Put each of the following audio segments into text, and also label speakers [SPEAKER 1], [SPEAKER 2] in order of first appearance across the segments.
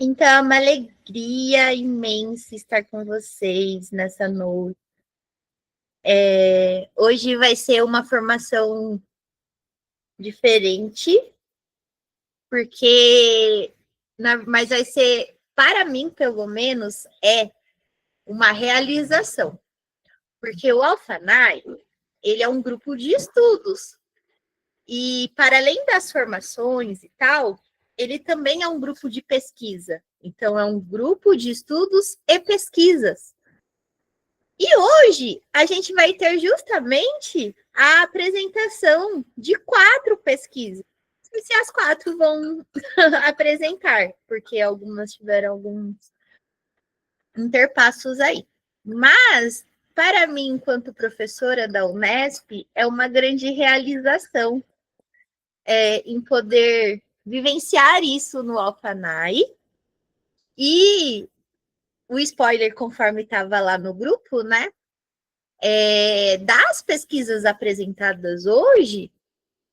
[SPEAKER 1] Então, é uma alegria imensa estar com vocês nessa noite. Hoje vai ser uma formação diferente, mas vai ser, para mim, pelo menos, uma realização. Porque o Alfanai, ele é um grupo de estudos. E, para além das formações e tal, ele também é um grupo de pesquisa. Então, é um grupo de estudos e pesquisas. E hoje a gente vai ter justamente a apresentação de 4 pesquisas. Não sei se as 4 vão apresentar, porque algumas tiveram alguns interpassos aí. Mas, para mim, enquanto professora da Unesp, é uma grande realização em poder vivenciar isso no Alfanai. E o spoiler, conforme estava lá no grupo, né? Das pesquisas apresentadas hoje,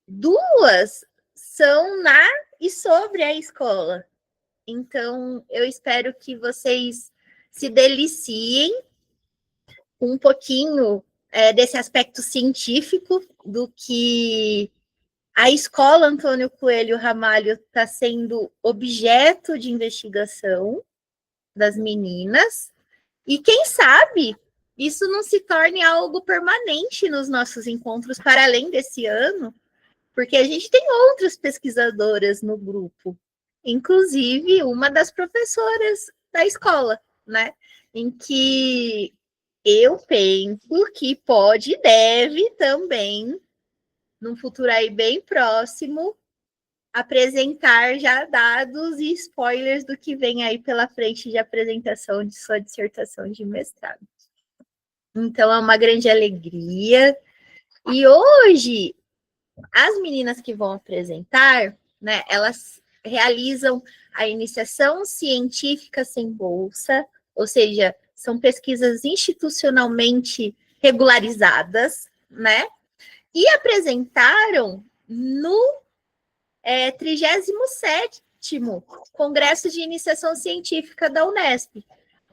[SPEAKER 1] 2 são na e sobre a escola. Então, eu espero que vocês se deliciem um pouquinho desse aspecto científico do que a escola Antônio Coelho Ramalho está sendo objeto de investigação das meninas. E quem sabe isso não se torne algo permanente nos nossos encontros para além desse ano, porque a gente tem outras pesquisadoras no grupo, inclusive uma das professoras da escola, né? Em que eu penso que pode e deve também, num futuro aí bem próximo, apresentar já dados e spoilers do que vem aí pela frente de apresentação de sua dissertação de mestrado. Então, é uma grande alegria. E hoje, as meninas que vão apresentar, né, elas realizam a iniciação científica sem bolsa, ou seja, são pesquisas institucionalmente regularizadas, né? E apresentaram no 37º Congresso de Iniciação Científica da Unesp,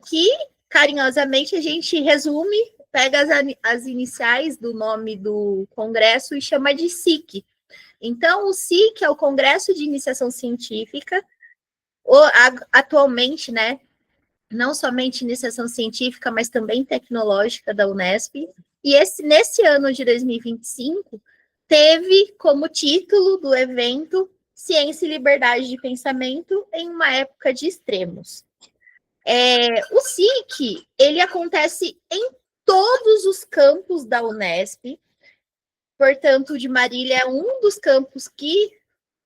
[SPEAKER 1] que carinhosamente a gente resume, pega as iniciais do nome do congresso e chama de SIC. Então, o SIC é o Congresso de Iniciação Científica, atualmente, né, não somente iniciação científica, mas também tecnológica da Unesp. E nesse ano de 2025, teve como título do evento Ciência e Liberdade de Pensamento em uma época de extremos. O SIC, ele acontece em todos os campos da Unesp, portanto, o de Marília é um dos campos que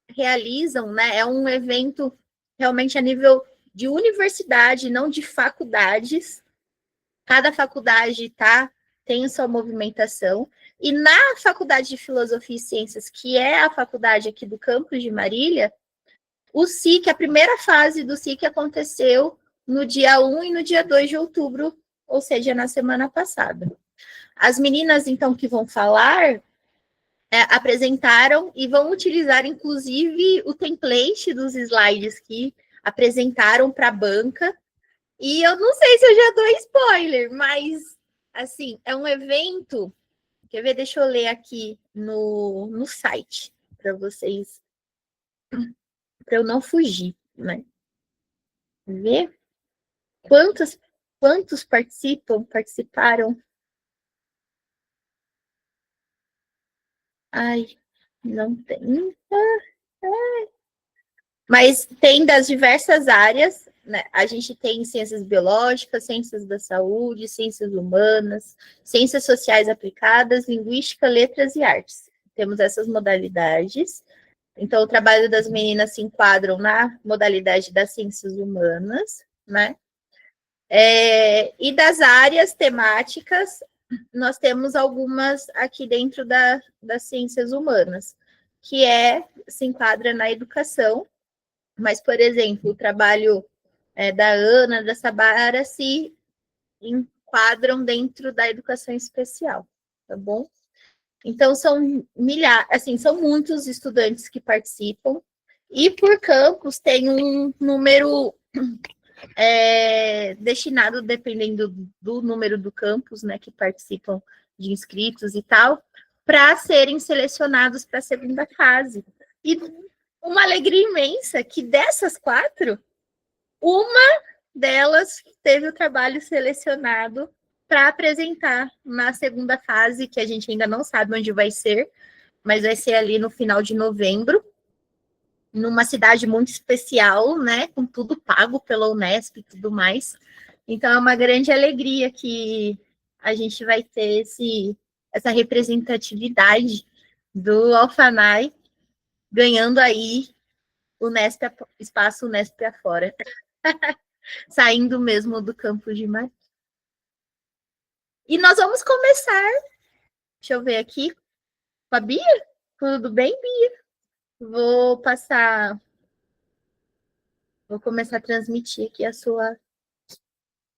[SPEAKER 1] realizam, né? É um evento realmente a nível de universidade, não de faculdades. Cada faculdade tem sua movimentação. E na Faculdade de Filosofia e Ciências, que é a faculdade aqui do campus de Marília, o SIC, a primeira fase do SIC aconteceu no dia 1 e no dia 2 de outubro, ou seja, na semana passada. As meninas, então, que vão falar, apresentaram e vão utilizar, inclusive, o template dos slides que apresentaram para a banca. E eu não sei se eu já dou spoiler, mas, assim, é um evento... Quer ver? Deixa eu ler aqui no site, para vocês, para eu não fugir, né? Ver quantos participaram. Ai, não tem. Mas tem das diversas áreas, né? A gente tem ciências biológicas, ciências da saúde, ciências humanas, ciências sociais aplicadas, linguística, letras e artes. Temos essas modalidades. Então, o trabalho das meninas se enquadram na modalidade das ciências humanas, né? E das áreas temáticas, nós temos algumas aqui dentro das ciências humanas, que se enquadra na educação, mas, por exemplo, o trabalho da Ana, da Sabara, se enquadram dentro da educação especial, tá bom? Então, são são muitos estudantes que participam, e por campus tem um número destinado, dependendo do número do campus, né, que participam de inscritos e tal, para serem selecionados para a segunda fase. E uma alegria imensa que dessas 4, uma delas teve o trabalho selecionado para apresentar na segunda fase, que a gente ainda não sabe onde vai ser, mas vai ser ali no final de novembro, numa cidade muito especial, né, com tudo pago pela Unesp e tudo mais. Então é uma grande alegria que a gente vai ter essa representatividade do Alfanai ganhando aí o Unesp, espaço Unesp afora, saindo mesmo do campo de Mar. E nós vamos começar, deixa eu ver aqui, com a Bia? Tudo bem, Bia? Vou começar a transmitir aqui a sua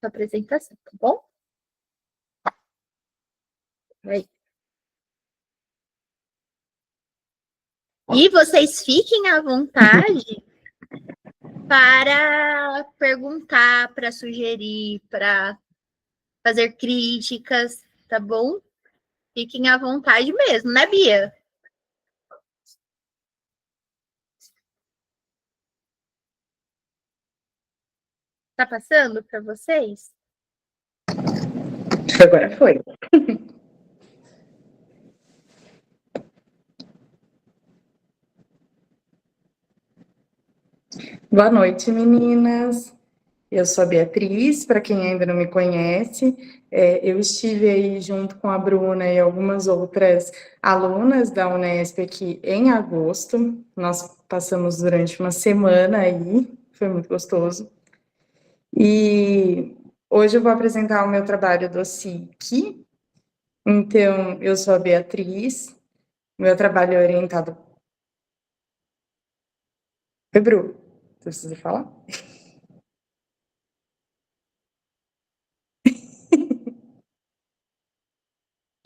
[SPEAKER 1] apresentação, tá bom? Aí. E vocês fiquem à vontade para perguntar, para sugerir, para fazer críticas, tá bom? Fiquem à vontade mesmo, né, Bia? Tá passando para vocês?
[SPEAKER 2] Agora foi. Boa noite, meninas. Eu sou a Beatriz, para quem ainda não me conhece. Eu estive aí junto com a Bruna e algumas outras alunas da Unesp aqui em agosto. Nós passamos durante uma semana aí, foi muito gostoso. E hoje eu vou apresentar o meu trabalho do SIC. Então, eu sou a Beatriz, meu trabalho é orientado... Oi, Bru, você precisa falar?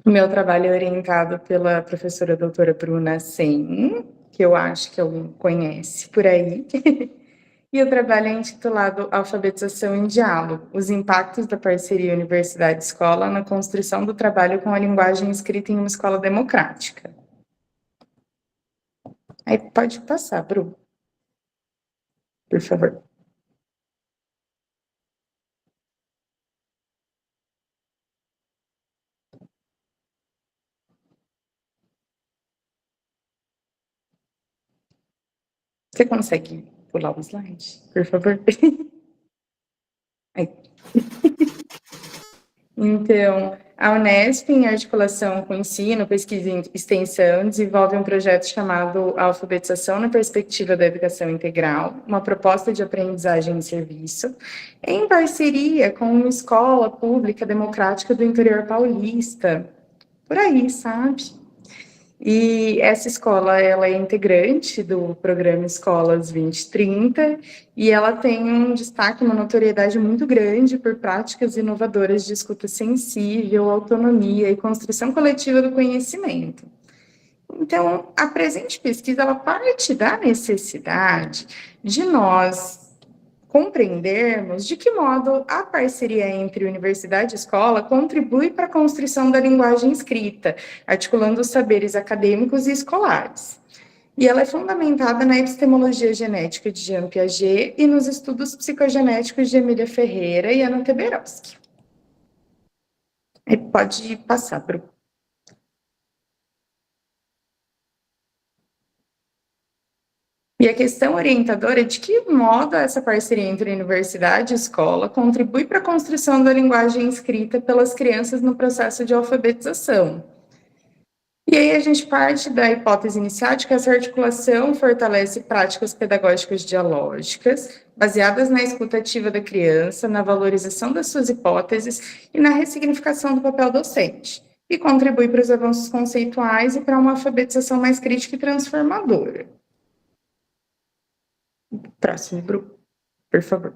[SPEAKER 2] O meu trabalho é orientado pela professora doutora Bruna Sen, que eu acho que alguém conhece por aí. E o trabalho é intitulado Alfabetização em Diálogo, os impactos da parceria universidade-escola na construção do trabalho com a linguagem escrita em uma escola democrática. Aí pode passar, Bru, por favor. Você consegue pular o slide, por favor? Aí. Então, a Unesp, em articulação com ensino, pesquisa e extensão, desenvolve um projeto chamado Alfabetização na Perspectiva da Educação Integral, uma proposta de aprendizagem e serviço, em parceria com uma escola pública democrática do interior paulista. Por aí, sabe? E essa escola, ela é integrante do programa Escolas 2030 e ela tem um destaque, uma notoriedade muito grande por práticas inovadoras de escuta sensível, autonomia e construção coletiva do conhecimento. Então, a presente pesquisa, ela parte da necessidade de nós compreendermos de que modo a parceria entre universidade e escola contribui para a construção da linguagem escrita, articulando os saberes acadêmicos e escolares. E ela é fundamentada na epistemologia genética de Jean Piaget e nos estudos psicogenéticos de Emília Ferreira e Anna Teberovsky. Pode passar, Bruno. E a questão orientadora é de que modo essa parceria entre universidade e escola contribui para a construção da linguagem escrita pelas crianças no processo de alfabetização. E aí a gente parte da hipótese inicial de que essa articulação fortalece práticas pedagógicas dialógicas, baseadas na escuta ativa da criança, na valorização das suas hipóteses e na ressignificação do papel docente, e contribui para os avanços conceituais e para uma alfabetização mais crítica e transformadora. Próximo grupo, por favor.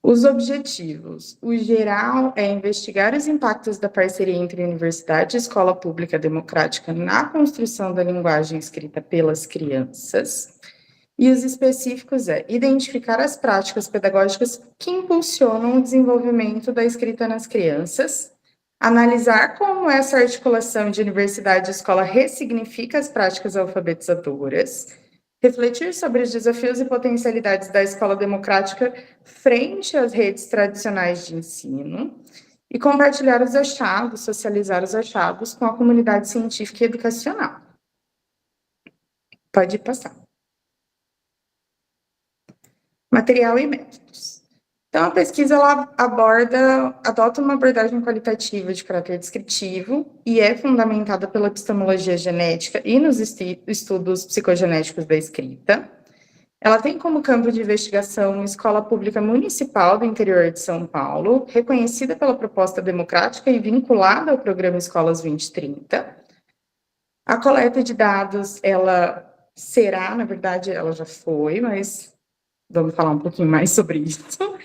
[SPEAKER 2] Os objetivos. O geral é investigar os impactos da parceria entre universidade e escola pública democrática na construção da linguagem escrita pelas crianças. E os específicos é identificar as práticas pedagógicas que impulsionam o desenvolvimento da escrita nas crianças, analisar como essa articulação de universidade e escola ressignifica as práticas alfabetizadoras, refletir sobre os desafios e potencialidades da escola democrática frente às redes tradicionais de ensino e compartilhar os achados, socializar os achados com a comunidade científica e educacional. Pode passar. Material e métodos. Então, a pesquisa ela adota uma abordagem qualitativa de caráter descritivo e é fundamentada pela epistemologia genética e nos estudos psicogenéticos da escrita. Ela tem como campo de investigação uma escola pública municipal do interior de São Paulo, reconhecida pela proposta democrática e vinculada ao programa Escolas 2030. A coleta de dados, ela será, na verdade, ela já foi, mas vamos falar um pouquinho mais sobre isso,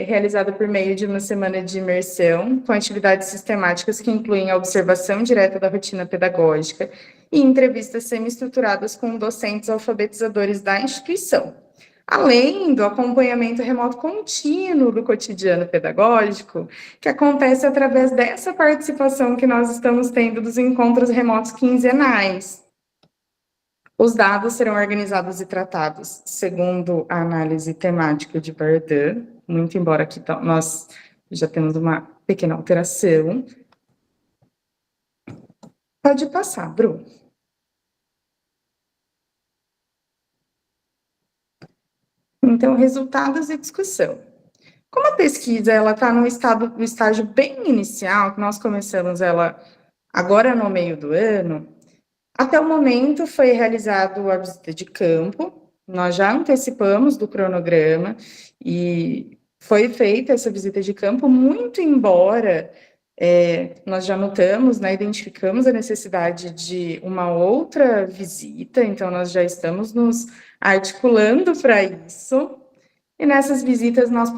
[SPEAKER 2] realizada por meio de uma semana de imersão, com atividades sistemáticas que incluem a observação direta da rotina pedagógica e entrevistas semi-estruturadas com docentes alfabetizadores da instituição, além do acompanhamento remoto contínuo do cotidiano pedagógico, que acontece através dessa participação que nós estamos tendo dos encontros remotos quinzenais. Os dados serão organizados e tratados segundo a análise temática de Verdun, muito embora aqui nós já temos uma pequena alteração. Pode passar, Bru. Então, resultados e discussão. Como a pesquisa está no estágio bem inicial, que nós começamos ela agora no meio do ano, até o momento foi realizado a visita de campo, nós já antecipamos do cronograma e foi feita essa visita de campo, muito embora nós já notamos, né, identificamos a necessidade de uma outra visita, então nós já estamos nos articulando para isso. E nessas visitas nós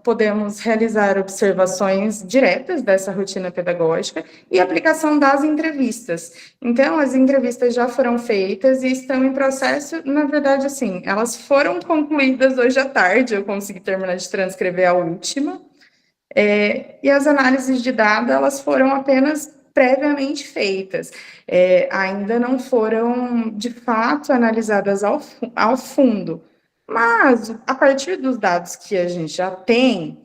[SPEAKER 2] podemos realizar observações diretas dessa rotina pedagógica e aplicação das entrevistas. Então, as entrevistas já foram feitas e estão em processo, na verdade, assim, elas foram concluídas hoje à tarde, eu consegui terminar de transcrever a última, e as análises de dados, elas foram apenas previamente feitas, ainda não foram, de fato, analisadas ao fundo. Mas, a partir dos dados que a gente já tem,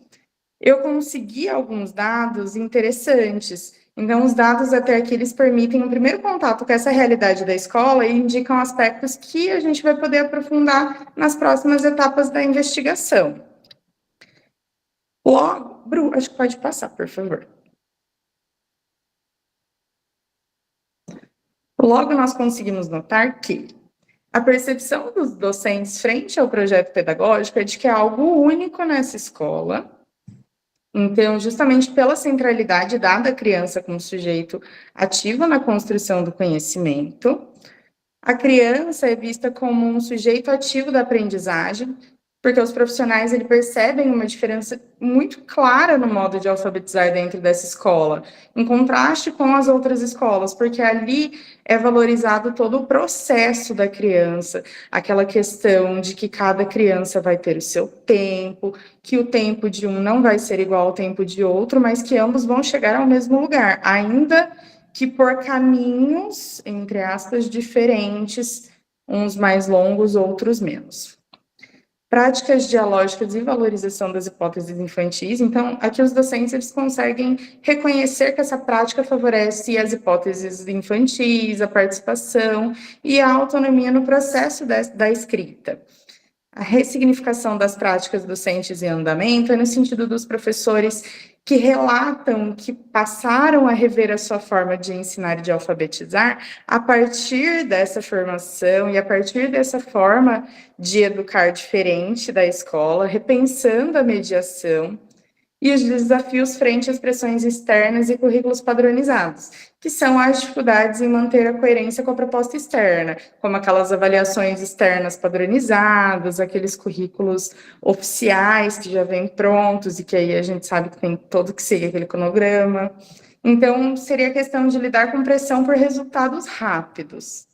[SPEAKER 2] eu consegui alguns dados interessantes. Então, os dados até aqui, eles permitem um primeiro contato com essa realidade da escola e indicam aspectos que a gente vai poder aprofundar nas próximas etapas da investigação. Logo, Bru, acho que pode passar, por favor. Logo, nós conseguimos notar que a percepção dos docentes frente ao projeto pedagógico é de que é algo único nessa escola. Então, justamente pela centralidade dada à criança como sujeito ativo na construção do conhecimento, a criança é vista como um sujeito ativo da aprendizagem, porque os profissionais eles percebem uma diferença muito clara no modo de alfabetizar dentro dessa escola, em contraste com as outras escolas, porque ali é valorizado todo o processo da criança, aquela questão de que cada criança vai ter o seu tempo, que o tempo de um não vai ser igual ao tempo de outro, mas que ambos vão chegar ao mesmo lugar, ainda que por caminhos, entre aspas, diferentes, uns mais longos, outros menos. Práticas dialógicas e valorização das hipóteses infantis. Então, aqui os docentes eles conseguem reconhecer que essa prática favorece as hipóteses infantis, a participação e a autonomia no processo da escrita. A ressignificação das práticas docentes em andamento é no sentido dos professores que relatam que passaram a rever a sua forma de ensinar e de alfabetizar a partir dessa formação e a partir dessa forma de educar diferente da escola, repensando a mediação e os desafios frente às pressões externas e currículos padronizados, que são as dificuldades em manter a coerência com a proposta externa, como aquelas avaliações externas padronizadas, aqueles currículos oficiais que já vêm prontos e que aí a gente sabe que tem todo que seguir aquele cronograma. Então, seria questão de lidar com pressão por resultados rápidos.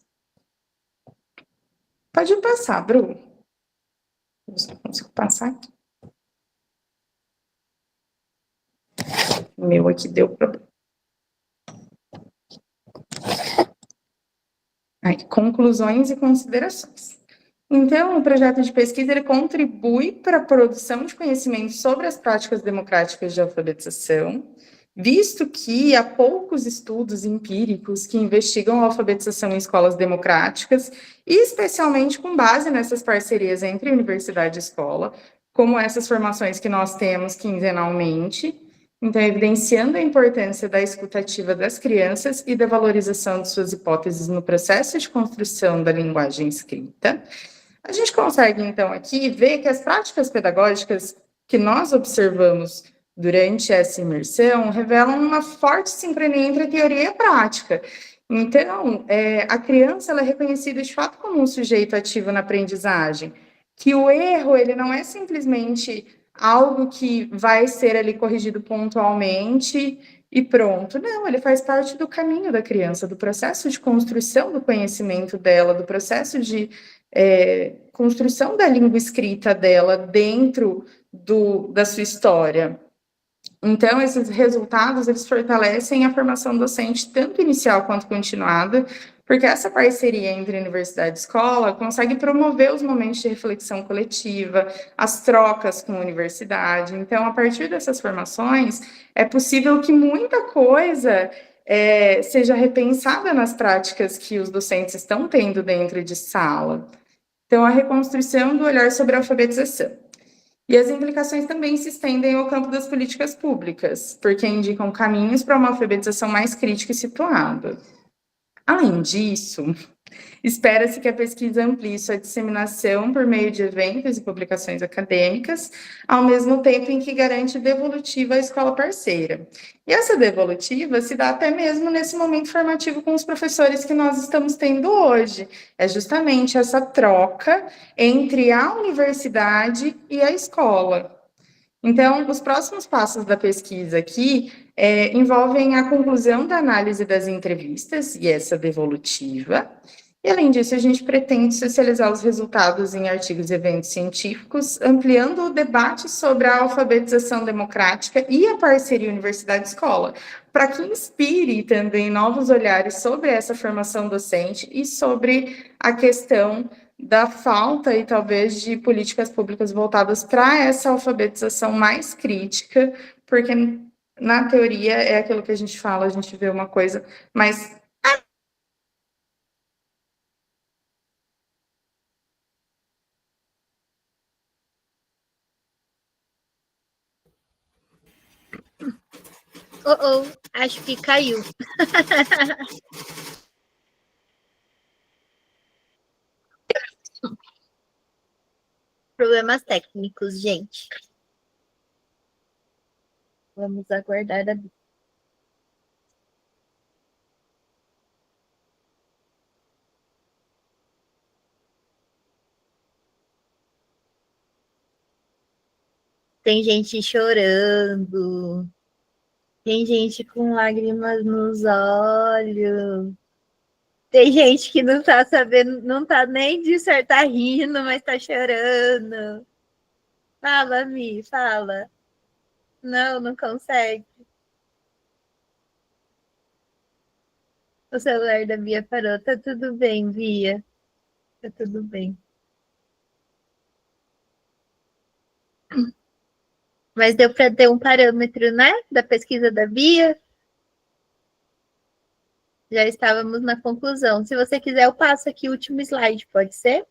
[SPEAKER 2] Pode passar, Bru. Eu só consigo passar aqui. O meu aqui deu problema. Aí, conclusões e considerações. Então, o projeto de pesquisa ele contribui para a produção de conhecimento sobre as práticas democráticas de alfabetização, visto que há poucos estudos empíricos que investigam a alfabetização em escolas democráticas, especialmente com base nessas parcerias entre universidade e escola, como essas formações que nós temos quinzenalmente. Então, evidenciando a importância da escutativa das crianças e da valorização de suas hipóteses no processo de construção da linguagem escrita. A gente consegue, então, aqui ver que as práticas pedagógicas que nós observamos durante essa imersão revelam uma forte sincronia entre a teoria e a prática. Então, a criança ela é reconhecida de fato como um sujeito ativo na aprendizagem, que o erro ele não é simplesmente algo que vai ser ali corrigido pontualmente e pronto. Não, ele faz parte do caminho da criança, do processo de construção do conhecimento dela, do processo de construção da língua escrita dela dentro da sua história. Então, esses resultados, eles fortalecem a formação docente, tanto inicial quanto continuada, porque essa parceria entre universidade e escola consegue promover os momentos de reflexão coletiva, as trocas com a universidade. Então, a partir dessas formações, é possível que muita coisa seja repensada nas práticas que os docentes estão tendo dentro de sala. Então, a reconstrução do olhar sobre a alfabetização. E as implicações também se estendem ao campo das políticas públicas, porque indicam caminhos para uma alfabetização mais crítica e situada. Além disso, espera-se que a pesquisa amplie sua disseminação por meio de eventos e publicações acadêmicas, ao mesmo tempo em que garante devolutiva à escola parceira. E essa devolutiva se dá até mesmo nesse momento formativo com os professores que nós estamos tendo hoje. É justamente essa troca entre a universidade e a escola. Então, os próximos passos da pesquisa aqui envolvem a conclusão da análise das entrevistas e essa devolutiva. E, além disso, a gente pretende socializar os resultados em artigos e eventos científicos, ampliando o debate sobre a alfabetização democrática e a parceria universidade-escola, para que inspire também novos olhares sobre essa formação docente e sobre a questão da falta e talvez de políticas públicas voltadas para essa alfabetização mais crítica, porque na teoria é aquilo que a gente fala, a gente vê uma coisa mais
[SPEAKER 1] Acho que caiu. Problemas técnicos, gente. Vamos aguardar a... Tem gente chorando. Tem gente com lágrimas nos olhos. Tem gente que não tá sabendo, não tá nem de certo tá rindo, mas tá chorando. Fala, Mi, fala. Não, não consegue. O celular da Bia parou. Tá tudo bem, Bia. Tá tudo bem. Mas deu para ter um parâmetro, né? Da pesquisa da Bia. Já estávamos na conclusão. Se você quiser, eu passo aqui o último slide, pode ser?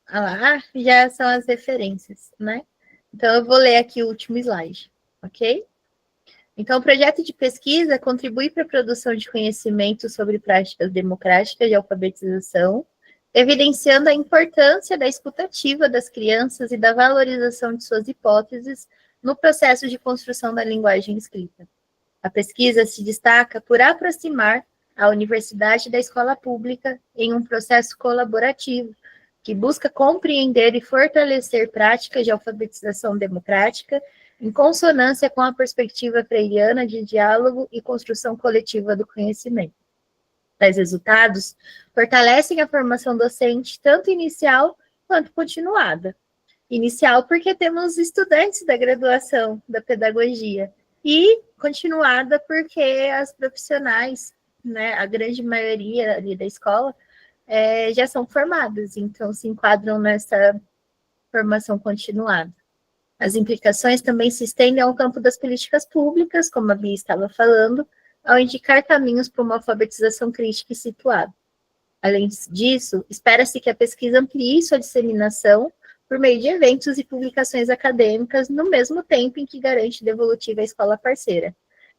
[SPEAKER 1] Ah lá, já são as referências, né? Então, eu vou ler aqui o último slide, ok? Então, o projeto de pesquisa contribui para a produção de conhecimento sobre práticas democráticas de alfabetização, evidenciando a importância da escutativa das crianças e da valorização de suas hipóteses no processo de construção da linguagem escrita. A pesquisa se destaca por aproximar a universidade da escola pública em um processo colaborativo, que busca compreender e fortalecer práticas de alfabetização democrática em consonância com a perspectiva freiriana de diálogo e construção coletiva do conhecimento. tais resultados fortalecem a formação docente, tanto inicial quanto continuada. Inicial porque temos estudantes da graduação da pedagogia, e continuada porque as profissionais, né, a grande maioria ali da escola, já são formadas, então se enquadram nessa formação continuada. As implicações também se estendem ao campo das políticas públicas, como a Bia estava falando, ao indicar caminhos para uma alfabetização crítica e situada. Além disso, espera-se que a pesquisa amplie sua disseminação por meio de eventos e publicações acadêmicas, no mesmo tempo em que garante devolutiva à escola parceira.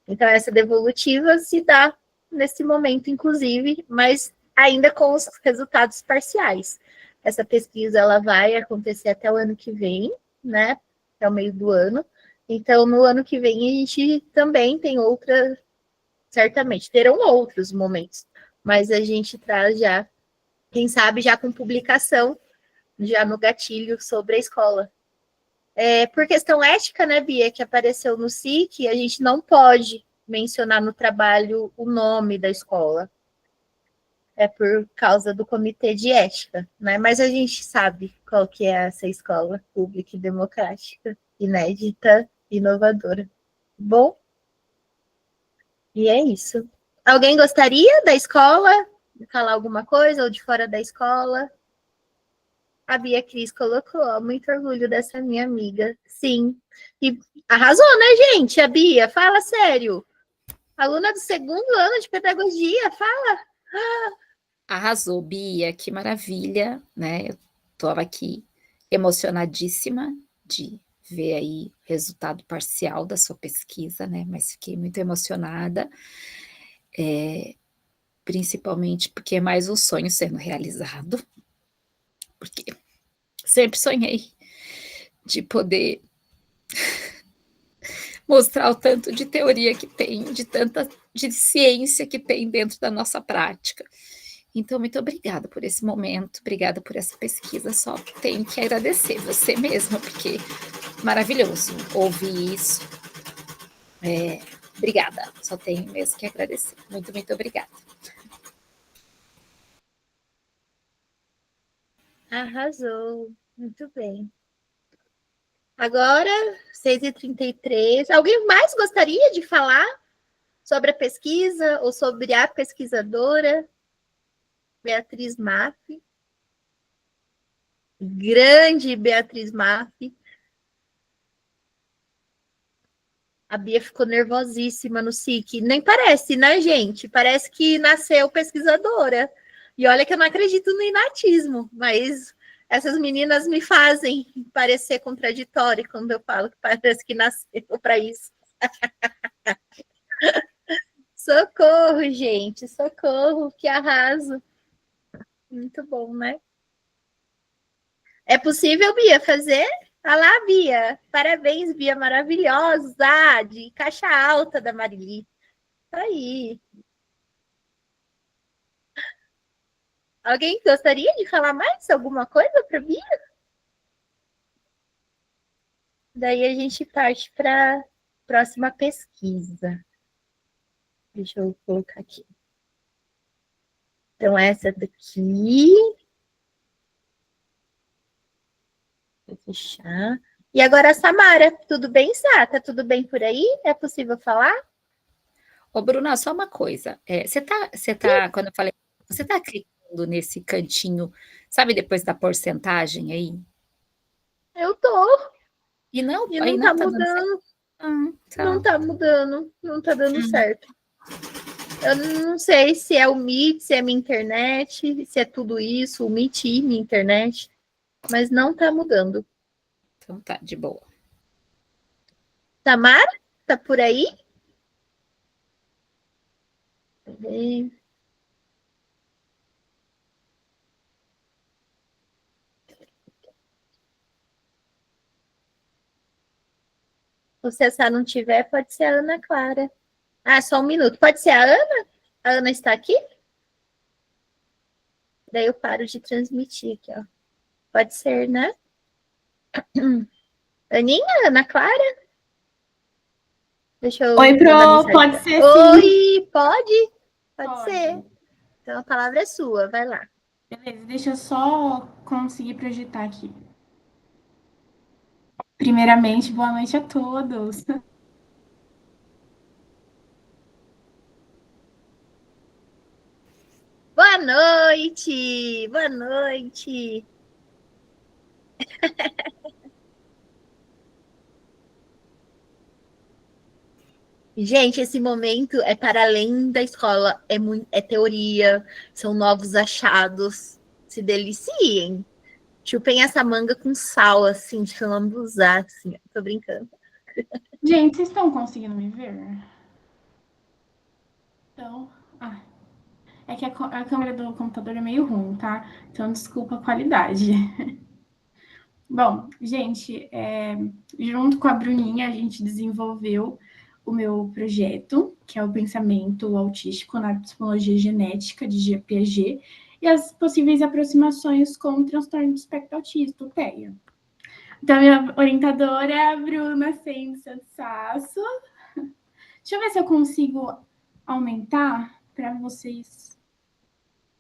[SPEAKER 1] Então, essa devolutiva se dá nesse momento, inclusive, mas ainda com os resultados parciais. Essa pesquisa ela vai acontecer até o ano que vem, né? Até o meio do ano. Então, no ano que vem, a gente também tem outra, certamente, terão outros momentos, mas a gente traz já, quem sabe, já com publicação, já no gatilho sobre a escola. Por questão ética, né, Bia, que apareceu no SIC, a gente não pode mencionar no trabalho o nome da escola. É por causa do comitê de ética, né? Mas a gente sabe qual que é essa escola pública e democrática, inédita, inovadora. Bom, e é isso. Alguém gostaria da escola de falar alguma coisa ou de fora da escola? A Bia Cris colocou, ó, muito orgulho dessa minha amiga. Sim. E arrasou, né, gente? A Bia, fala sério. Aluna do segundo ano de pedagogia, fala.
[SPEAKER 3] Arrasou, Bia, que maravilha, né? Eu estava aqui emocionadíssima de ver aí o resultado parcial da sua pesquisa, né? Mas fiquei muito emocionada, principalmente porque é mais um sonho sendo realizado, porque sempre sonhei de poder mostrar o tanto de teoria que tem, de tanta de ciência que tem dentro da nossa prática. Então, muito obrigada por esse momento, obrigada por essa pesquisa. Só tenho que agradecer você mesma, porque maravilhoso ouvir isso. Obrigada, só tenho mesmo que agradecer. Muito, muito obrigada.
[SPEAKER 1] Arrasou. Muito bem. Agora, 6h33. Alguém mais gostaria de falar sobre a pesquisa ou sobre a pesquisadora Beatriz Maff? Grande Beatriz Maff. A Bia ficou nervosíssima no SIC. Nem parece, né, gente? Parece que nasceu pesquisadora. E olha que eu não acredito no inatismo, mas essas meninas me fazem parecer contraditório quando eu falo que parece que nasceu para isso. Socorro, gente, socorro, que arraso. Muito bom, né? É possível, Bia, fazer? Olha lá, Bia. Parabéns, Bia, maravilhosa, de caixa alta da Marili. Tá aí. Alguém gostaria de falar mais alguma coisa para Bia? Daí a gente parte para a próxima pesquisa. Deixa eu colocar aqui. Então, essa daqui. Vou fechar. E agora a Samara. Tudo bem, Sá? Tá tudo bem por aí? É possível falar?
[SPEAKER 3] Ô, Bruna, só uma coisa. Quando eu falei, você tá clicando nesse cantinho, sabe, depois da porcentagem aí?
[SPEAKER 1] Eu tô.
[SPEAKER 3] E não,
[SPEAKER 1] E
[SPEAKER 3] aí
[SPEAKER 1] não tá
[SPEAKER 3] não tá dando certo.
[SPEAKER 1] mudando. Não
[SPEAKER 3] Tá.
[SPEAKER 1] tá mudando. Não tá dando certo. Eu não sei se é o Meet, se é minha internet, se é tudo isso, o Meet e minha internet. Mas não tá mudando.
[SPEAKER 3] Então tá, de boa.
[SPEAKER 1] Tamara, tá por aí? Cadê? Ou se essa não tiver, pode ser a Ana Clara. Ah, só um minuto. Pode ser a Ana? A Ana está aqui? Daí eu paro de transmitir aqui, ó. Pode ser, né? Aninha, Ana Clara? Deixa eu
[SPEAKER 4] Oi,
[SPEAKER 1] mandar
[SPEAKER 4] Pro,
[SPEAKER 1] mensagem.
[SPEAKER 4] pode ser sim.
[SPEAKER 1] Oi, pode? Pode ser. Então a palavra é sua, vai lá.
[SPEAKER 4] Beleza, deixa eu só conseguir projetar aqui. Primeiramente, boa noite a todos.
[SPEAKER 1] Boa noite! Boa noite! Gente, esse momento é para além da escola, é teoria, são novos achados. Se deliciem. Chupem essa manga com sal, assim, de lambuzar, assim. Tô brincando.
[SPEAKER 4] Gente, vocês estão conseguindo me ver? Então, é que a câmera do computador é meio ruim, tá? Então, desculpa a qualidade. Bom, gente, junto com a Bruninha, a gente desenvolveu o meu projeto, que é o pensamento autístico na psicologia genética de Piaget, e as possíveis aproximações com o transtorno do espectro autista, o TEA. Então, minha orientadora é a Bruna Sensa Sasso. Deixa eu ver se eu consigo aumentar para vocês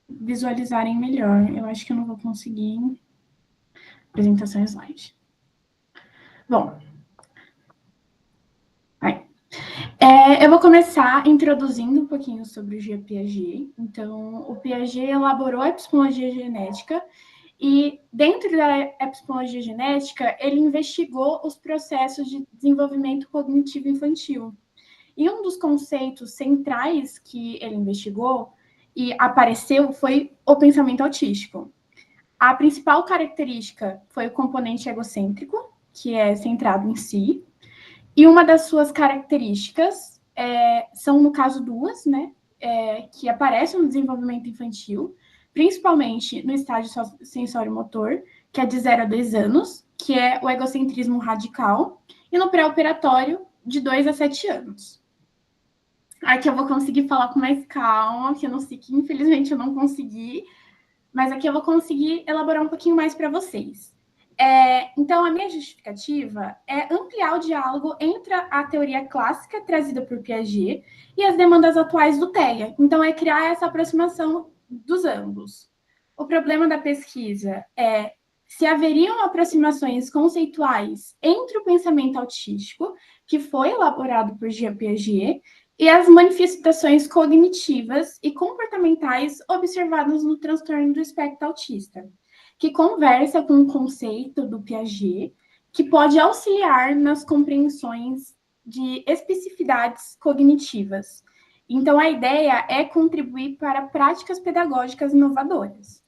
[SPEAKER 4] visualizarem melhor. Eu acho que eu não vou conseguir apresentação slide. Bom, eu vou começar introduzindo um pouquinho sobre o Jean Piaget. Então, o Piaget elaborou a epistemologia genética e, dentro da epistemologia genética, ele investigou os processos de desenvolvimento cognitivo infantil. E um dos conceitos centrais que ele investigou e apareceu foi o pensamento autístico. A principal característica foi o componente egocêntrico, que é centrado em si, e uma das suas características são, no caso, duas, né, que aparecem no desenvolvimento infantil, principalmente no estágio sensório-motor, que é de 0 a 2 anos, que é o egocentrismo radical, e no pré-operatório, de 2 a 7 anos. Aqui eu vou conseguir falar com mais calma, que eu não sei que, infelizmente, eu não consegui, mas aqui eu vou conseguir elaborar um pouquinho mais para vocês. Então, a minha justificativa é ampliar o diálogo entre a teoria clássica trazida por Piaget e as demandas atuais do TEA. Então, é criar essa aproximação dos ambos. O problema da pesquisa é se haveriam aproximações conceituais entre o pensamento autístico, que foi elaborado por Jean Piaget, e as manifestações cognitivas e comportamentais observadas no transtorno do espectro autista, que conversa com o conceito do Piaget, que pode auxiliar nas compreensões de especificidades cognitivas. Então, a ideia é contribuir para práticas pedagógicas inovadoras.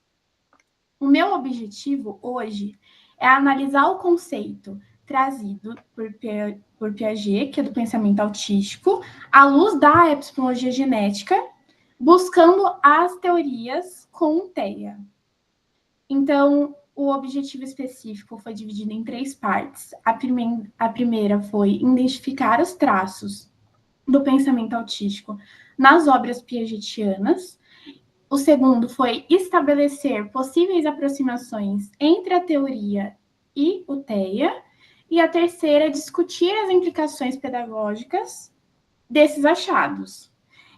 [SPEAKER 4] O meu objetivo hoje é analisar o conceito trazido por Piaget, que é do pensamento autístico, à luz da epistemologia genética, buscando as teorias com o TEA. Então, o objetivo específico foi dividido em 3 partes. A primeira foi identificar os traços do pensamento autístico nas obras piagetianas. O segundo foi estabelecer possíveis aproximações entre a teoria e o TEA. E a terceira é discutir as implicações pedagógicas desses achados.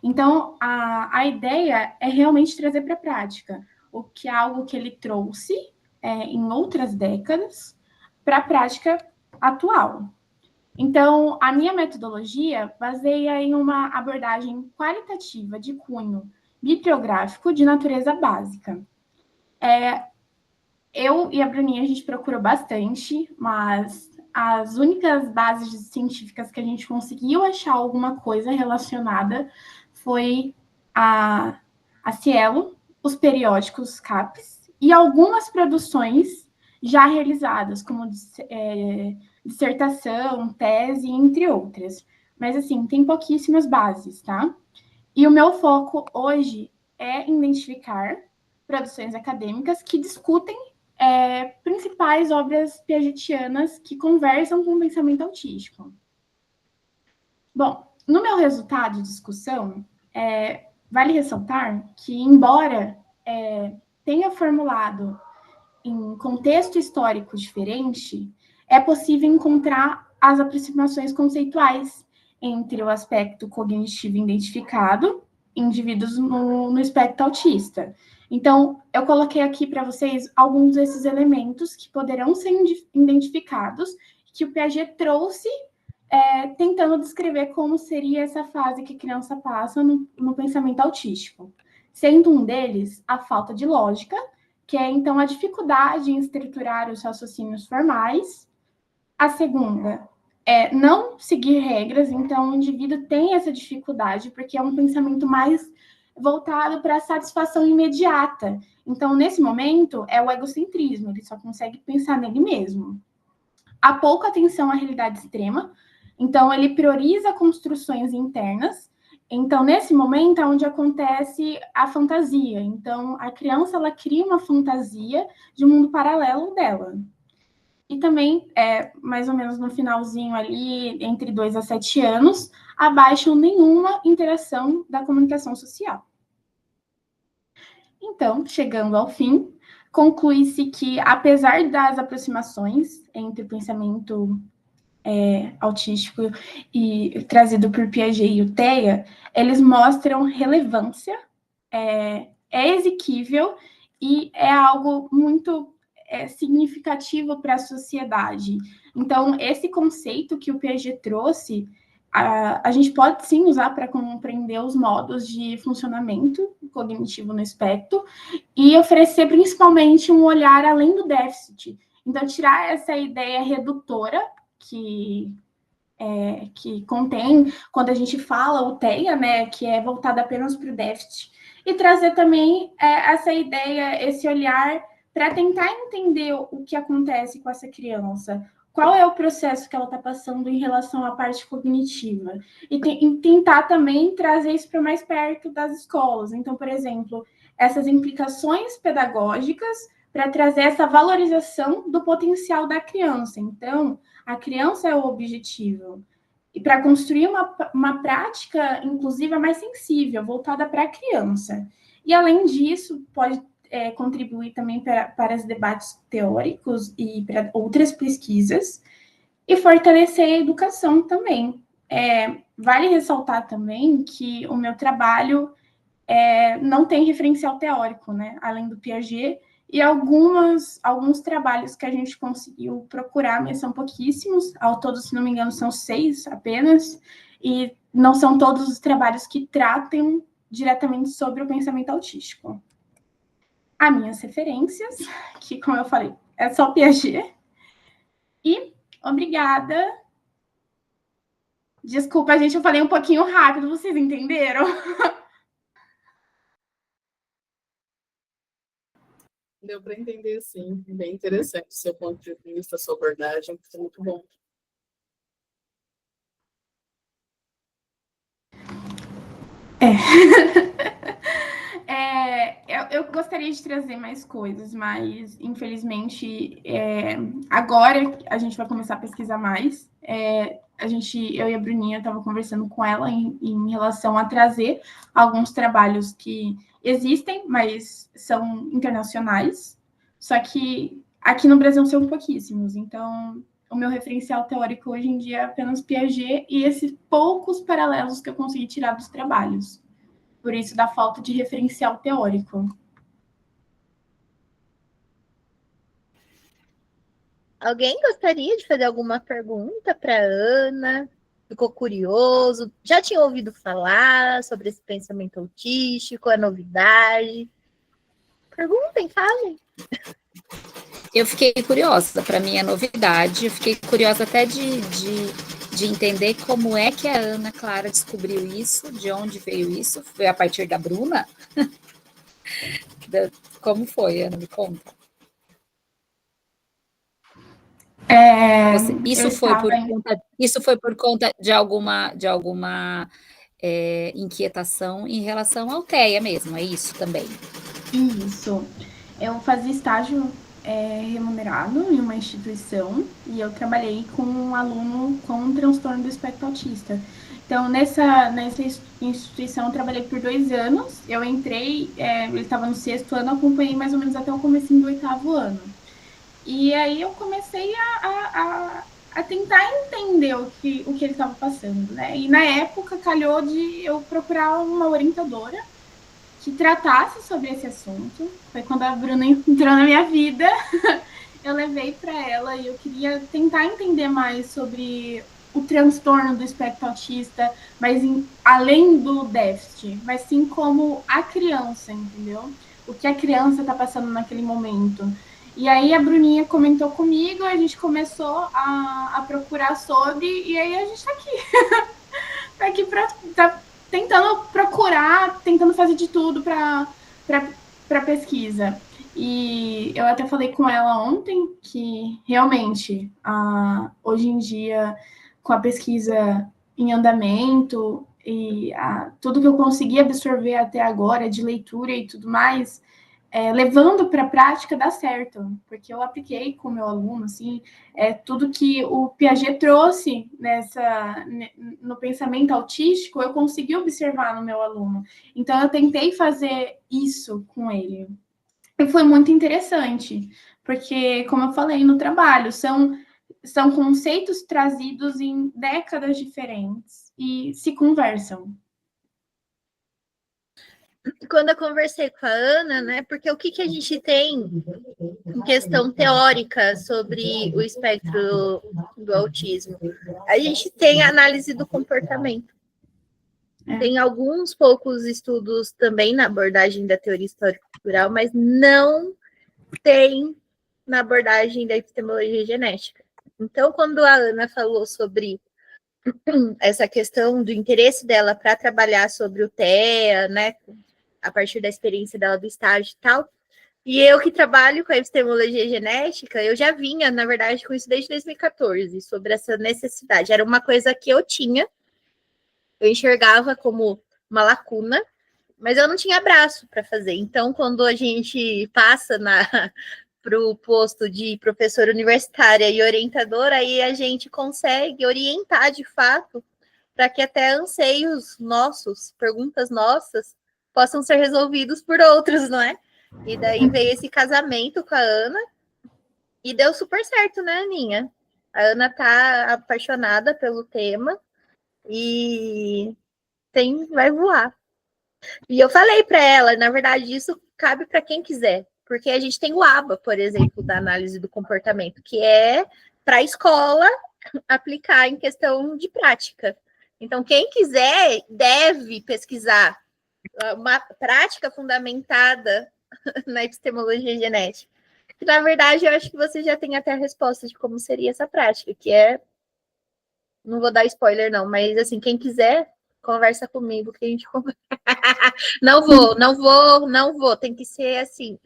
[SPEAKER 4] Então, a ideia é realmente trazer para a prática o que é algo que ele trouxe em outras décadas para a prática atual. Então, a minha metodologia baseia em uma abordagem qualitativa de cunho bibliográfico de natureza básica. Eu e a Bruninha, a gente procurou bastante, mas as únicas bases científicas que a gente conseguiu achar alguma coisa relacionada foi a Cielo, os periódicos CAPES e algumas produções já realizadas, como dissertação, tese, entre outras. Mas, assim, tem pouquíssimas bases, tá? E o meu foco hoje é identificar produções acadêmicas que discutem principais obras piagetianas que conversam com o pensamento autístico. Bom, no meu resultado de discussão, vale ressaltar que, embora tenha formulado em contexto histórico diferente, é possível encontrar as aproximações conceituais entre o aspecto cognitivo identificado indivíduos no espectro autista. Então, eu coloquei aqui para vocês alguns desses elementos que poderão ser identificados, que o Piaget trouxe, tentando descrever como seria essa fase que a criança passa no pensamento autístico. Sendo um deles a falta de lógica, que é, então, a dificuldade em estruturar os raciocínios formais. A segunda é não seguir regras, então o indivíduo tem essa dificuldade, porque é um pensamento mais voltado para a satisfação imediata. Então, nesse momento, é o egocentrismo, ele só consegue pensar nele mesmo. Há pouca atenção à realidade extrema, então ele prioriza construções internas. Então, nesse momento é onde acontece a fantasia. Então, a criança, ela cria uma fantasia de um mundo paralelo dela. E também, mais ou menos no finalzinho ali, entre 2 a 7 anos, abaixam nenhuma interação da comunicação social. Então, chegando ao fim, conclui-se que, apesar das aproximações entre o pensamento autístico e trazido por Piaget e o TEA, eles mostram relevância, é exequível e é algo muito significativo para a sociedade. Então, esse conceito que o Piaget trouxe, a gente pode sim usar para compreender os modos de funcionamento cognitivo no espectro e oferecer principalmente um olhar além do déficit. Então, tirar essa ideia redutora que contém, quando a gente fala o TEA, né, que é voltado apenas para o déficit, e trazer também essa ideia, esse olhar para tentar entender o que acontece com essa criança, qual é o processo que ela está passando em relação à parte cognitiva, e tentar também trazer isso para mais perto das escolas. Então, por exemplo, essas implicações pedagógicas para trazer essa valorização do potencial da criança. Então, a criança é o objetivo. E para construir uma prática inclusiva mais sensível, voltada para a criança. E, além disso, pode contribuir também para os debates teóricos e para outras pesquisas, e fortalecer a educação também. Vale ressaltar também que o meu trabalho não tem referencial teórico, né? Além do Piaget, e alguns trabalhos que a gente conseguiu procurar, mas são pouquíssimos, ao todo, se não me engano, são 6 apenas, e não são todos os trabalhos que tratem diretamente sobre o pensamento autístico. As minhas referências, que, como eu falei, é só Piaget. E obrigada. Desculpa, gente, eu falei um pouquinho rápido, vocês entenderam?
[SPEAKER 5] Deu para entender, sim. Bem interessante o seu ponto de vista, a sua abordagem, foi muito bom.
[SPEAKER 4] Eu gostaria de trazer mais coisas, mas, infelizmente, agora a gente vai começar a pesquisar mais. Eu e a Bruninha estavam conversando com ela em relação a trazer alguns trabalhos que existem, mas são internacionais, só que aqui no Brasil são pouquíssimos. Então, o meu referencial teórico hoje em dia é apenas Piaget e esses poucos paralelos que eu consegui tirar dos trabalhos. Por isso, da falta de referencial teórico.
[SPEAKER 1] Alguém gostaria de fazer alguma pergunta para a Ana? Ficou curioso? Já tinha ouvido falar sobre esse pensamento autístico, a novidade? Perguntem, falem.
[SPEAKER 3] Eu fiquei curiosa, para mim é novidade. Eu fiquei curiosa até de entender como é que a Ana Clara descobriu isso, de onde veio isso. Foi a partir da Bruna? Como foi, Ana? Me conta. Isso foi por conta de alguma inquietação em relação ao TEA mesmo, é isso também?
[SPEAKER 4] Isso. Eu fazia estágio remunerado em uma instituição e eu trabalhei com um aluno com um transtorno do espectro autista. Então, nessa instituição, eu trabalhei por 2 anos. Eu entrei, ele estava no 6º ano, acompanhei mais ou menos até o comecinho do 8º ano. E aí eu comecei a a tentar entender o que ele estava passando, né? E na época calhou de eu procurar uma orientadora que tratasse sobre esse assunto. Foi quando a Bruna entrou na minha vida, eu levei para ela e eu queria tentar entender mais sobre o transtorno do espectro autista, mas além do déficit, mas sim como a criança, entendeu? O que a criança está passando naquele momento. E aí a Bruninha comentou comigo, a gente começou a procurar sobre, e aí a gente está aqui. Está aqui tá tentando procurar, tentando fazer de tudo para pesquisa. E eu até falei com ela ontem que realmente, hoje em dia, com a pesquisa em andamento e tudo que eu consegui absorver até agora de leitura e tudo mais, levando para a prática dá certo, porque eu apliquei com o meu aluno, assim, tudo que o Piaget trouxe no pensamento autístico, eu consegui observar no meu aluno. Então, eu tentei fazer isso com ele. E foi muito interessante, porque, como eu falei no trabalho, são conceitos trazidos em décadas diferentes e se conversam.
[SPEAKER 1] Quando eu conversei com a Ana, né, porque o que a gente tem em questão teórica sobre o espectro do autismo? A gente tem a análise do comportamento. Tem alguns poucos estudos também na abordagem da teoria histórico-cultural, mas não tem na abordagem da epistemologia genética. Então, quando a Ana falou sobre essa questão do interesse dela para trabalhar sobre o TEA, né, a partir da experiência dela do estágio e tal, e eu que trabalho com a epistemologia genética, eu já vinha, na verdade, com isso desde 2014, sobre essa necessidade. Era uma coisa que eu tinha, eu enxergava como uma lacuna, mas eu não tinha braço para fazer. Então, quando a gente passa para o posto de professora universitária e orientadora, aí a gente consegue orientar de fato para que até anseios nossos, perguntas nossas, possam ser resolvidos por outros, não é? E daí veio esse casamento com a Ana e deu super certo, né, Aninha? A Ana tá apaixonada pelo tema e vai voar. E eu falei para ela, na verdade, isso cabe para quem quiser, porque a gente tem o ABA, por exemplo, da análise do comportamento, que é para a escola aplicar em questão de prática. Então, quem quiser deve pesquisar uma prática fundamentada na epistemologia genética. Que, na verdade, eu acho que você já tem até a resposta de como seria essa prática, que é... Não vou dar spoiler, não, mas, assim, quem quiser, conversa comigo, que a gente conversa. Não vou, tem que ser assim.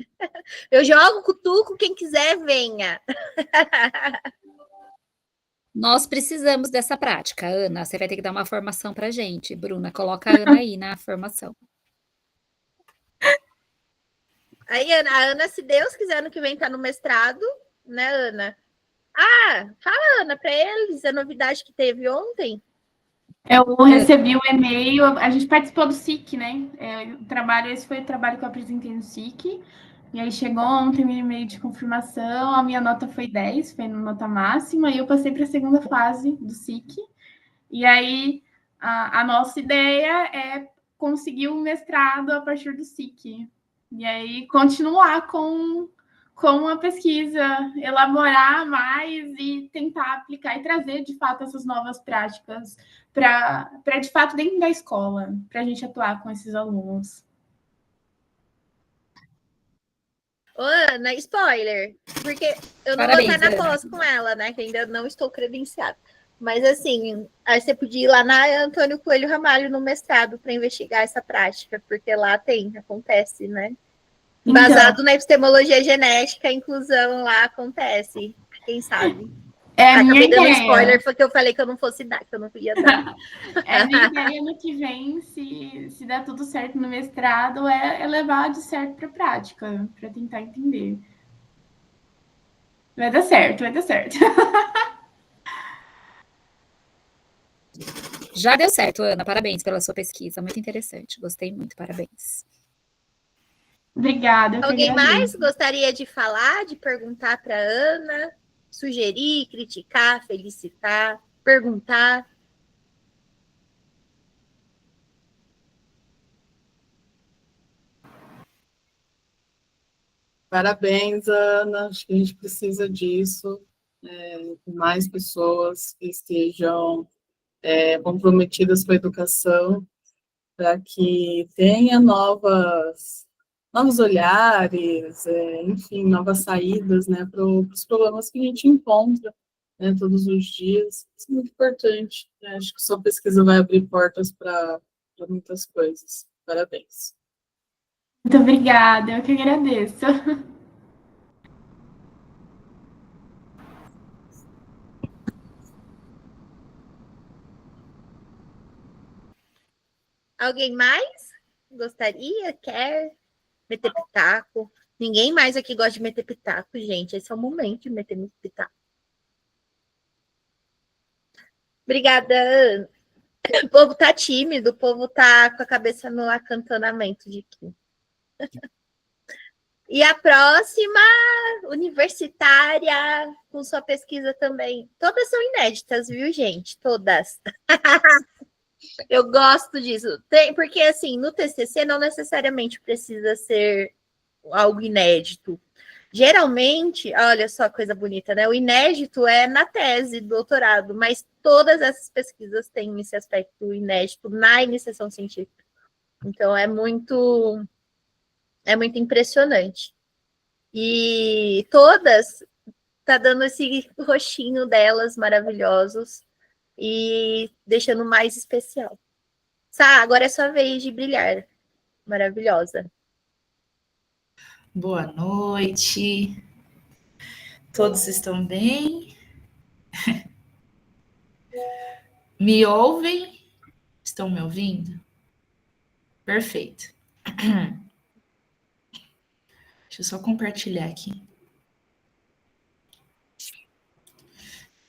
[SPEAKER 1] Eu jogo cutuco, quem quiser, venha.
[SPEAKER 3] Nós precisamos dessa prática, Ana. Você vai ter que dar uma formação para a gente. Bruna, coloca a Ana aí na formação.
[SPEAKER 1] Aí, a Ana, se Deus quiser, ano que vem tá no mestrado, né, Ana? Fala, Ana, para eles a novidade que teve ontem.
[SPEAKER 4] Eu recebi o e-mail, a gente participou do SIC, né? Esse foi o trabalho que eu apresentei no SIC. E aí chegou ontem o e-mail de confirmação, a minha nota foi 10, foi nota máxima, e eu passei para a segunda fase do SIC. E aí a nossa ideia é conseguir um mestrado a partir do SIC. E aí continuar com a pesquisa, elaborar mais e tentar aplicar e trazer, de fato, essas novas práticas para de fato, dentro da escola, para a gente atuar com esses alunos.
[SPEAKER 1] Ô, Ana, spoiler, porque eu não
[SPEAKER 3] Parabéns,
[SPEAKER 1] vou estar na
[SPEAKER 3] Ana.
[SPEAKER 1] pós com ela, né? Que ainda não estou credenciada. Mas, assim, aí você podia ir lá na Antônio Coelho Ramalho no mestrado para investigar essa prática, porque lá acontece, né? Baseado na epistemologia genética, a inclusão lá acontece. Quem sabe? Acabei dando spoiler, porque eu falei que eu não fosse dar, que eu não podia dar.
[SPEAKER 4] A minha ideia ano que vem, se der tudo certo no mestrado, é levar de certo para a prática, para tentar entender. Vai dar certo, vai dar certo.
[SPEAKER 3] Já deu certo, Ana. Parabéns pela sua pesquisa. Muito interessante. Gostei muito. Parabéns.
[SPEAKER 4] Obrigada.
[SPEAKER 1] Alguém mais gostaria de falar, de perguntar para a Ana? sugerir, criticar, felicitar, perguntar.
[SPEAKER 5] Parabéns, Ana. Acho que a gente precisa disso. Mais pessoas que estejam comprometidas com a educação, para que tenha novos olhares, enfim, novas saídas, né, para os problemas que a gente encontra, né, todos os dias. Isso é muito importante, né? Acho que sua pesquisa vai abrir portas para muitas coisas. Parabéns.
[SPEAKER 4] Muito obrigada, eu que agradeço.
[SPEAKER 1] Alguém mais gostaria? Quer meter pitaco? Ninguém mais aqui gosta de meter pitaco, gente. Esse é o momento de meter muito pitaco. Obrigada, Ana. O povo tá tímido, o povo tá com a cabeça no acantonamento de Kim. E a próxima, universitária, com sua pesquisa também. Todas são inéditas, viu, gente? Todas. Eu gosto disso. Porque, assim, no TCC não necessariamente precisa ser algo inédito. Geralmente, olha só coisa bonita, né? O inédito é na tese do doutorado, mas todas essas pesquisas têm esse aspecto inédito na iniciação científica. Então, é muito impressionante. E todas tá dando esse roxinho delas maravilhosos e deixando mais especial. Sá, agora é sua vez de brilhar. Maravilhosa.
[SPEAKER 6] Boa noite. Todos estão bem? Me ouvem? Estão me ouvindo? Perfeito. Deixa eu só compartilhar aqui.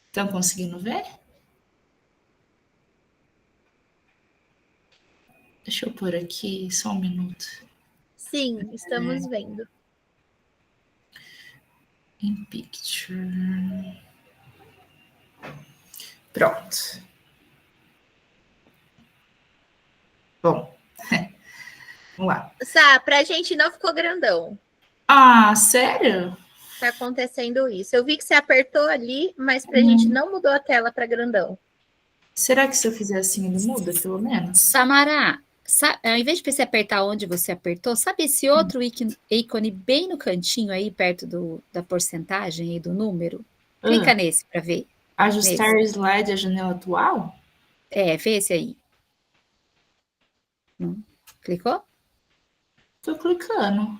[SPEAKER 6] Estão conseguindo ver? Deixa eu pôr aqui só um minuto.
[SPEAKER 1] Sim, estamos vendo.
[SPEAKER 6] In picture. Pronto. Bom, vamos lá.
[SPEAKER 1] Sá, pra gente não ficou grandão.
[SPEAKER 6] Ah, sério?
[SPEAKER 1] Tá acontecendo isso. Eu vi que você apertou ali, mas pra gente não mudou a tela para grandão.
[SPEAKER 6] Será que se eu fizer assim ele muda, pelo menos?
[SPEAKER 3] Samara, ao invés de você apertar onde você apertou, sabe esse outro ícone bem no cantinho aí, perto da porcentagem e do número? Clica nesse para ver.
[SPEAKER 6] Ajustar o slide à janela atual?
[SPEAKER 3] Vê esse aí. Clicou?
[SPEAKER 6] Tô clicando.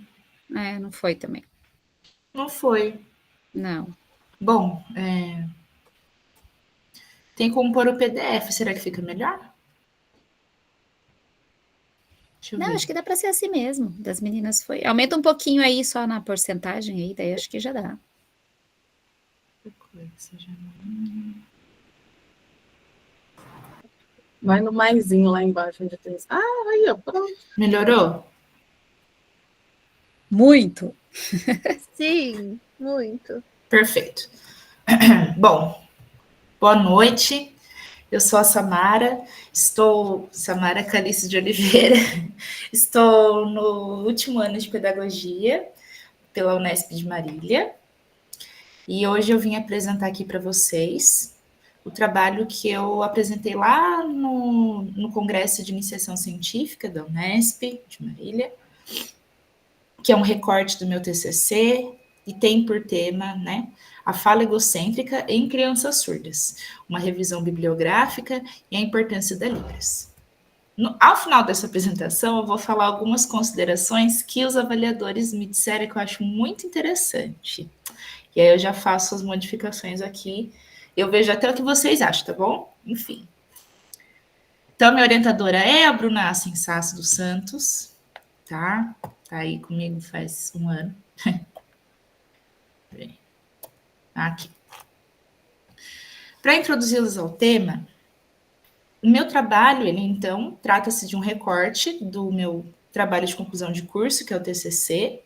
[SPEAKER 3] Não foi também.
[SPEAKER 6] Não foi.
[SPEAKER 3] Não.
[SPEAKER 6] Bom, tem como pôr o PDF. Será que fica melhor? Deixa eu ver.
[SPEAKER 3] Acho que dá para ser assim mesmo. Das meninas foi. Aumenta um pouquinho aí só na porcentagem aí, daí acho que já dá.
[SPEAKER 5] Vai no maisinho lá embaixo onde tem. Aí, ó, pronto.
[SPEAKER 6] Melhorou?
[SPEAKER 3] Muito.
[SPEAKER 1] Sim, muito.
[SPEAKER 6] Perfeito. Bom, boa noite. Eu sou a Samara, Samara Calice de Oliveira, estou no último ano de pedagogia pela Unesp de Marília e hoje eu vim apresentar aqui para vocês o trabalho que eu apresentei lá no Congresso de Iniciação Científica da Unesp de Marília, que é um recorte do meu TCC e tem por tema, né, a fala egocêntrica em crianças surdas, uma revisão bibliográfica e a importância da Libras. Ao final dessa apresentação, eu vou falar algumas considerações que os avaliadores me disseram que eu acho muito interessante. E aí eu já faço as modificações aqui. Eu vejo até o que vocês acham, tá bom? Enfim. Então, minha orientadora é a Bruna Assensasso dos Santos, tá? Tá aí comigo faz um ano. Aqui. Para introduzi-los ao tema, o meu trabalho, ele então, trata-se de um recorte do meu trabalho de conclusão de curso, que é o TCC,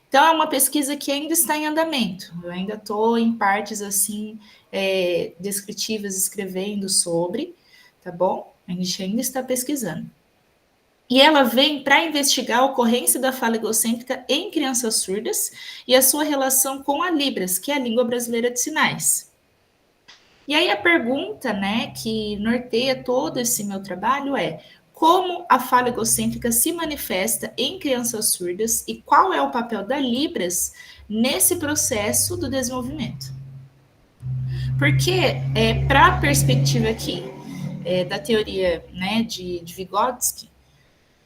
[SPEAKER 6] Então, é uma pesquisa que ainda está em andamento. Eu ainda estou em partes, assim, descritivas, escrevendo sobre, tá bom? A gente ainda está pesquisando. E ela vem para investigar a ocorrência da fala egocêntrica em crianças surdas e a sua relação com a Libras, que é a língua brasileira de sinais. E aí a pergunta, né, que norteia todo esse meu trabalho é: como a fala egocêntrica se manifesta em crianças surdas e qual é o papel da Libras nesse processo do desenvolvimento? Porque, para a perspectiva aqui da teoria, né, de Vygotsky,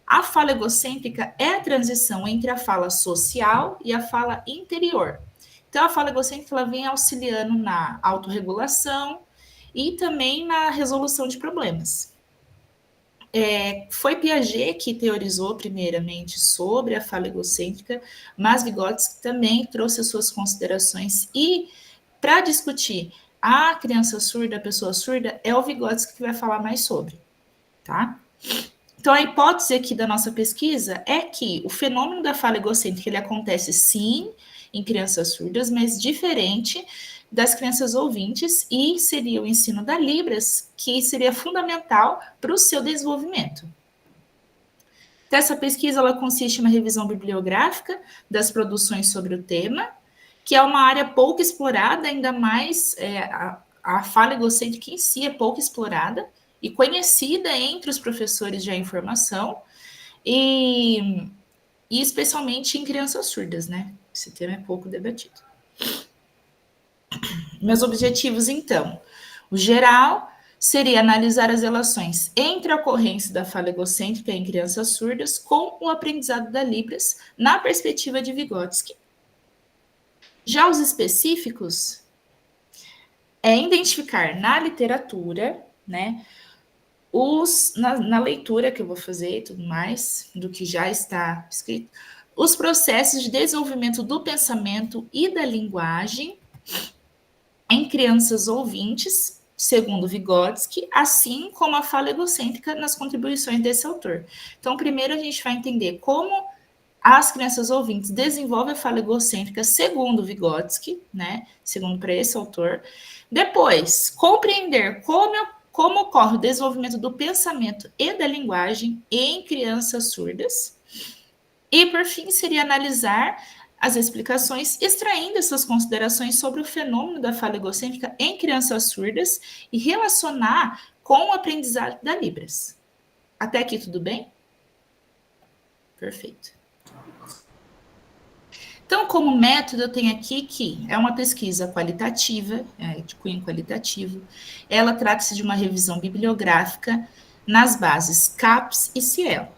[SPEAKER 6] a fala egocêntrica é a transição entre a fala social e a fala interior. Então, a fala egocêntrica ela vem auxiliando na autorregulação e também na resolução de problemas. Foi Piaget que teorizou primeiramente sobre a fala egocêntrica, mas Vygotsky também trouxe as suas considerações. E para discutir a criança surda, a pessoa surda, é o Vygotsky que vai falar mais sobre, tá? Então, a hipótese aqui da nossa pesquisa é que o fenômeno da fala egocêntrica ele acontece sim em crianças surdas, mas diferente das crianças ouvintes, e seria o ensino da Libras que seria fundamental para o seu desenvolvimento. Então, essa pesquisa ela consiste em uma revisão bibliográfica das produções sobre o tema, que é uma área pouco explorada, ainda mais a fala egocêntrica em si é pouco explorada e conhecida entre os professores de informação, e especialmente em crianças surdas, né? Esse tema é pouco debatido. Meus objetivos, então, o geral seria analisar as relações entre a ocorrência da fala egocêntrica em crianças surdas com o aprendizado da Libras na perspectiva de Vygotsky. Já os específicos é identificar na literatura, né, na leitura que eu vou fazer e tudo mais, do que já está escrito, os processos de desenvolvimento do pensamento e da linguagem em crianças ouvintes, segundo Vygotsky, assim como a fala egocêntrica nas contribuições desse autor. Então, primeiro a gente vai entender como as crianças ouvintes desenvolvem a fala egocêntrica segundo Vygotsky, né? Segundo para esse autor. Depois, compreender como ocorre o desenvolvimento do pensamento e da linguagem em crianças surdas. E, por fim, seria analisar as explicações, extraindo essas considerações sobre o fenômeno da fala egocêntrica em crianças surdas e relacionar com o aprendizado da Libras. Até aqui tudo bem? Perfeito. Então, como método, eu tenho aqui que é uma pesquisa qualitativa, de cunho qualitativo. Ela trata-se de uma revisão bibliográfica nas bases CAPES e Cielo,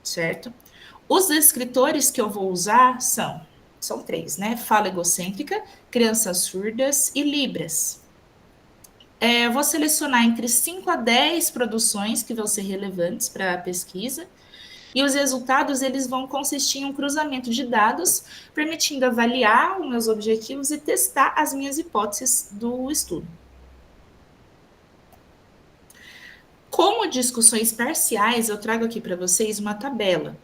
[SPEAKER 6] certo? Os descritores que eu vou usar são 3, né? Fala egocêntrica, crianças surdas e Libras. Eu vou selecionar entre 5 a 10 produções que vão ser relevantes para a pesquisa, e os resultados eles vão consistir em um cruzamento de dados, permitindo avaliar os meus objetivos e testar as minhas hipóteses do estudo. Como discussões parciais, eu trago aqui para vocês uma tabela,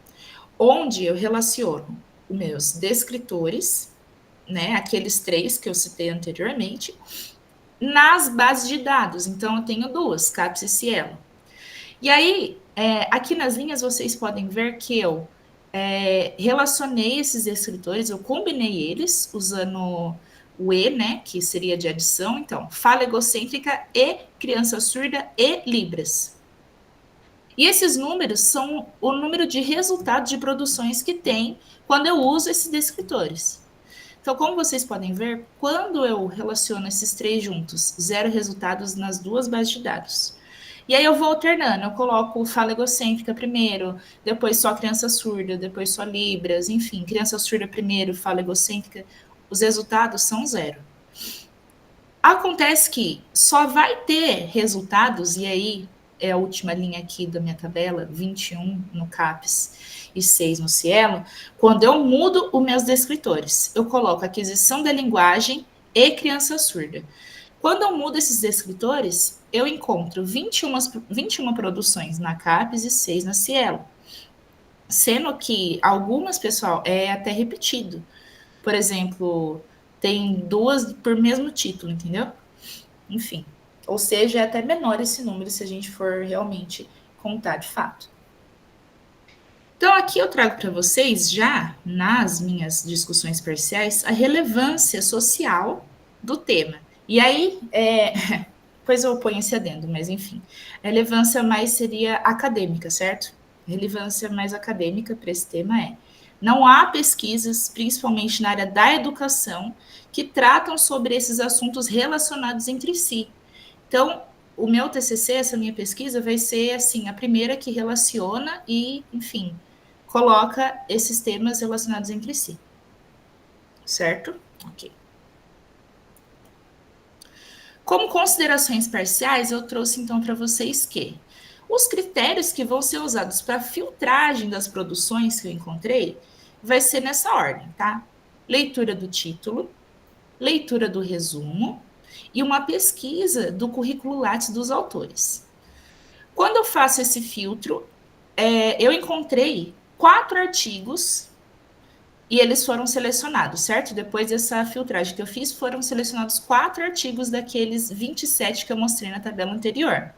[SPEAKER 6] onde eu relaciono os meus descritores, né, aqueles 3 que eu citei anteriormente, nas bases de dados. Então, eu tenho 2, CAPES e Cielo. E aí, aqui nas linhas, vocês podem ver que eu relacionei esses descritores, eu combinei eles, usando o E, né, que seria de adição. Então, fala egocêntrica e criança surda e Libras. E esses números são o número de resultados de produções que tem quando eu uso esses descritores. Então, como vocês podem ver, quando eu relaciono esses 3 juntos, 0 resultados nas 2 bases de dados. E aí eu vou alternando, eu coloco fala egocêntrica primeiro, depois só criança surda, depois só Libras, enfim, criança surda primeiro, fala egocêntrica, os resultados são 0. Acontece que só vai ter resultados, e aí é a última linha aqui da minha tabela, 21 no CAPES e 6 no Cielo, quando eu mudo os meus descritores. Eu coloco aquisição da linguagem e criança surda. Quando eu mudo esses descritores, eu encontro 21 produções na CAPES e 6 na Cielo. sendo que algumas, pessoal, é até repetido. Por exemplo, tem 2 por mesmo título, entendeu? Enfim, ou seja, é até menor esse número se a gente for realmente contar de fato. Então, aqui eu trago para vocês, já nas minhas discussões parciais, a relevância social do tema. E aí, depois eu ponho esse adendo, mas enfim, a relevância mais seria acadêmica, certo? A relevância mais acadêmica para esse tema é: não há pesquisas, principalmente na área da educação, que tratam sobre esses assuntos relacionados entre si. Então, o meu TCC, essa minha pesquisa, vai ser assim, a primeira que relaciona e, enfim, coloca esses temas relacionados entre si. Certo? Ok. Como considerações parciais, eu trouxe então para vocês que os critérios que vão ser usados para filtragem das produções que eu encontrei vai ser nessa ordem, tá? Leitura do título, leitura do resumo e uma pesquisa do currículo Lattes dos autores. Quando eu faço esse filtro, eu encontrei 4 artigos e eles foram selecionados, certo? Depois dessa filtragem que eu fiz, foram selecionados 4 artigos daqueles 27 que eu mostrei na tabela anterior.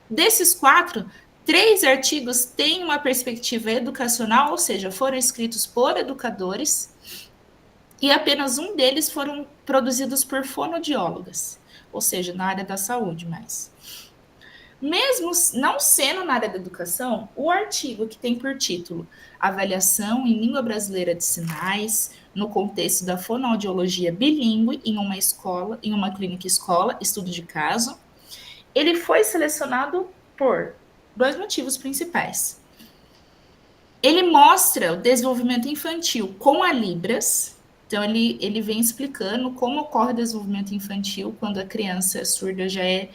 [SPEAKER 6] Desses 4, 3 artigos têm uma perspectiva educacional, ou seja, foram escritos por educadores, e apenas um deles foram produzidos por fonoaudiólogas, ou seja, na área da saúde mais. Mesmo não sendo na área da educação, o artigo que tem por título Avaliação em Língua Brasileira de Sinais, no contexto da fonoaudiologia bilíngue em uma escola, em uma clínica escola, estudo de caso, ele foi selecionado por 2 motivos principais. Ele mostra o desenvolvimento infantil com a Libras, então ele vem explicando como ocorre o desenvolvimento infantil quando a criança surda já é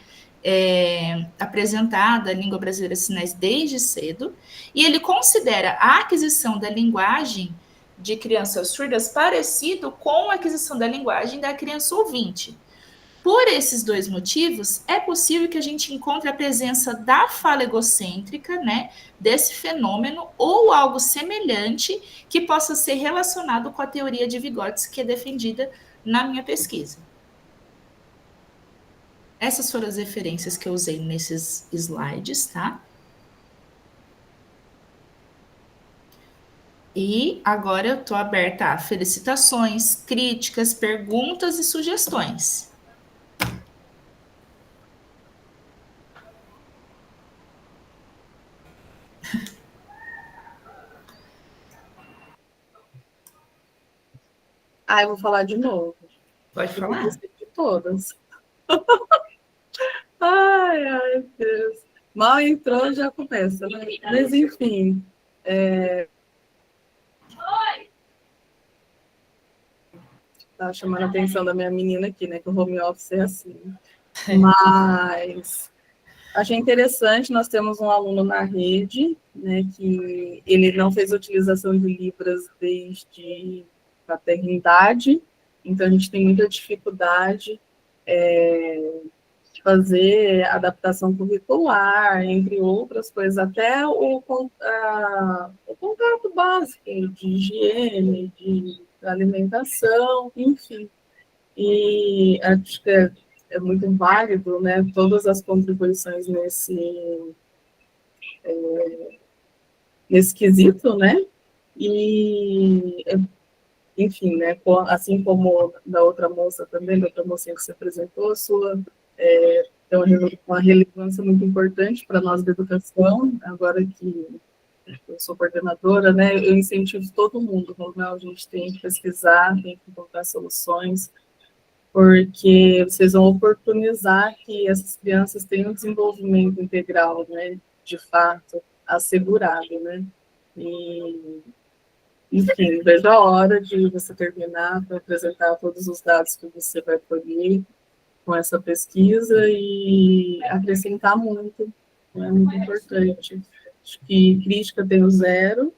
[SPEAKER 6] apresentada a língua brasileira de sinais desde cedo, e ele considera a aquisição da linguagem de crianças surdas parecido com a aquisição da linguagem da criança ouvinte. Por esses 2 motivos, é possível que a gente encontre a presença da fala egocêntrica, né, desse fenômeno, ou algo semelhante que possa ser relacionado com a teoria de Vygotsky que é defendida na minha pesquisa. Essas foram as referências que eu usei nesses slides, tá? E agora eu estou aberta a felicitações, críticas, perguntas e sugestões.
[SPEAKER 5] Eu vou falar de novo.
[SPEAKER 6] Pode falar.
[SPEAKER 5] Eu gostei de todas. Ai, Deus. Mal entrou, já começa, né? Mas, enfim. Tá chamando a atenção da minha menina aqui, né? Que o home office é assim. Mas achei interessante, nós temos um aluno na rede, né? Que ele não fez utilização de Libras desde a paternidade, então a gente tem muita dificuldade de fazer adaptação curricular, entre outras coisas, até o contato básico de higiene, de alimentação, enfim. E acho que é muito válido, né, todas as contribuições nesse quesito, né, e, enfim, né, assim como da outra moça também, da outra mocinha que se apresentou, a sua tem uma relevância muito importante para nós da educação, agora que eu sou coordenadora, né, eu incentivo todo mundo, a gente tem que pesquisar, tem que encontrar soluções, porque vocês vão oportunizar que essas crianças tenham um desenvolvimento integral, né, de fato, assegurado, né, e, enfim, vejo a hora de você terminar para apresentar todos os dados que você vai colher com essa pesquisa e acrescentar muito, é muito importante. Acho que crítica tem o 0,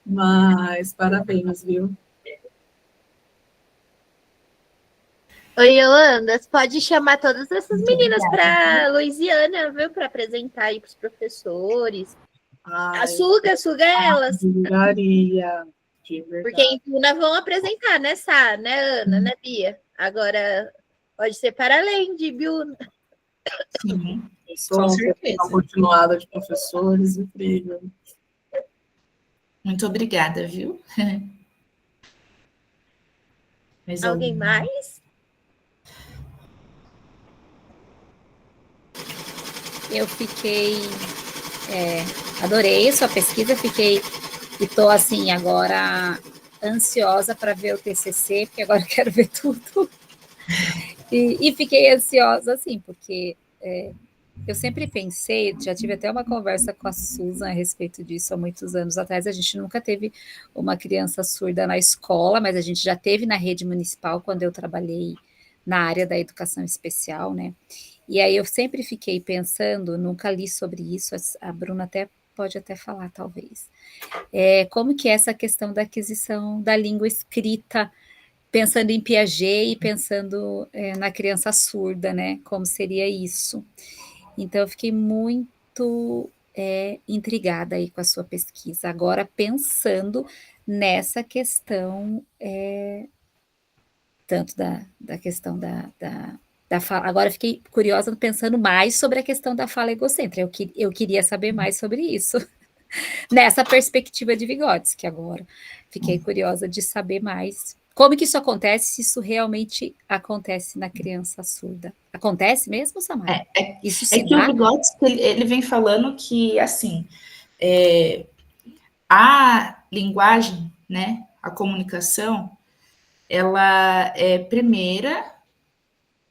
[SPEAKER 5] mas parabéns, viu?
[SPEAKER 1] Oi, Yolanda, você pode chamar todas essas meninas para Louisiana, viu? Para apresentar aí para os professores.
[SPEAKER 5] Ai,
[SPEAKER 1] Suga elas.
[SPEAKER 5] julgaria, de
[SPEAKER 1] Porque em
[SPEAKER 5] verdade.
[SPEAKER 1] Puna vão apresentar, né, Sá, né, Ana, né, Bia? Agora, pode ser para além de Biuna.
[SPEAKER 6] Sim,
[SPEAKER 5] Pensou
[SPEAKER 6] com
[SPEAKER 5] uma
[SPEAKER 6] certeza.
[SPEAKER 5] continuada de professores, incrível.
[SPEAKER 6] Muito obrigada, viu? Mais
[SPEAKER 1] Alguém
[SPEAKER 6] alguma?
[SPEAKER 1] mais?
[SPEAKER 3] Eu fiquei, adorei a sua pesquisa, fiquei e estou assim agora ansiosa para ver o TCC, porque agora eu quero ver tudo. E fiquei ansiosa assim, porque eu sempre pensei, já tive até uma conversa com a Susan a respeito disso há muitos anos atrás. A gente nunca teve uma criança surda na escola, mas a gente já teve na rede municipal quando eu trabalhei na área da educação especial, né? E aí eu sempre fiquei pensando, nunca li sobre isso, a Bruna até pode até falar, talvez. Como que é essa questão da aquisição da língua escrita, pensando em Piaget e pensando na criança surda, né? Como seria isso? Então, eu fiquei muito intrigada aí com a sua pesquisa. Agora, pensando nessa questão, tanto da questão da fala. Agora, eu fiquei curiosa pensando mais sobre a questão da fala egocêntrica. Eu queria saber mais sobre isso, nessa perspectiva de Vygotsky agora. Fiquei curiosa de saber mais. Como que isso acontece, se isso realmente acontece na criança surda? Acontece mesmo, Samara? Isso
[SPEAKER 6] É
[SPEAKER 3] se
[SPEAKER 6] que o
[SPEAKER 3] dá?
[SPEAKER 6] Vygotsky, ele vem falando que, assim, a linguagem, né, a comunicação, ela é primeira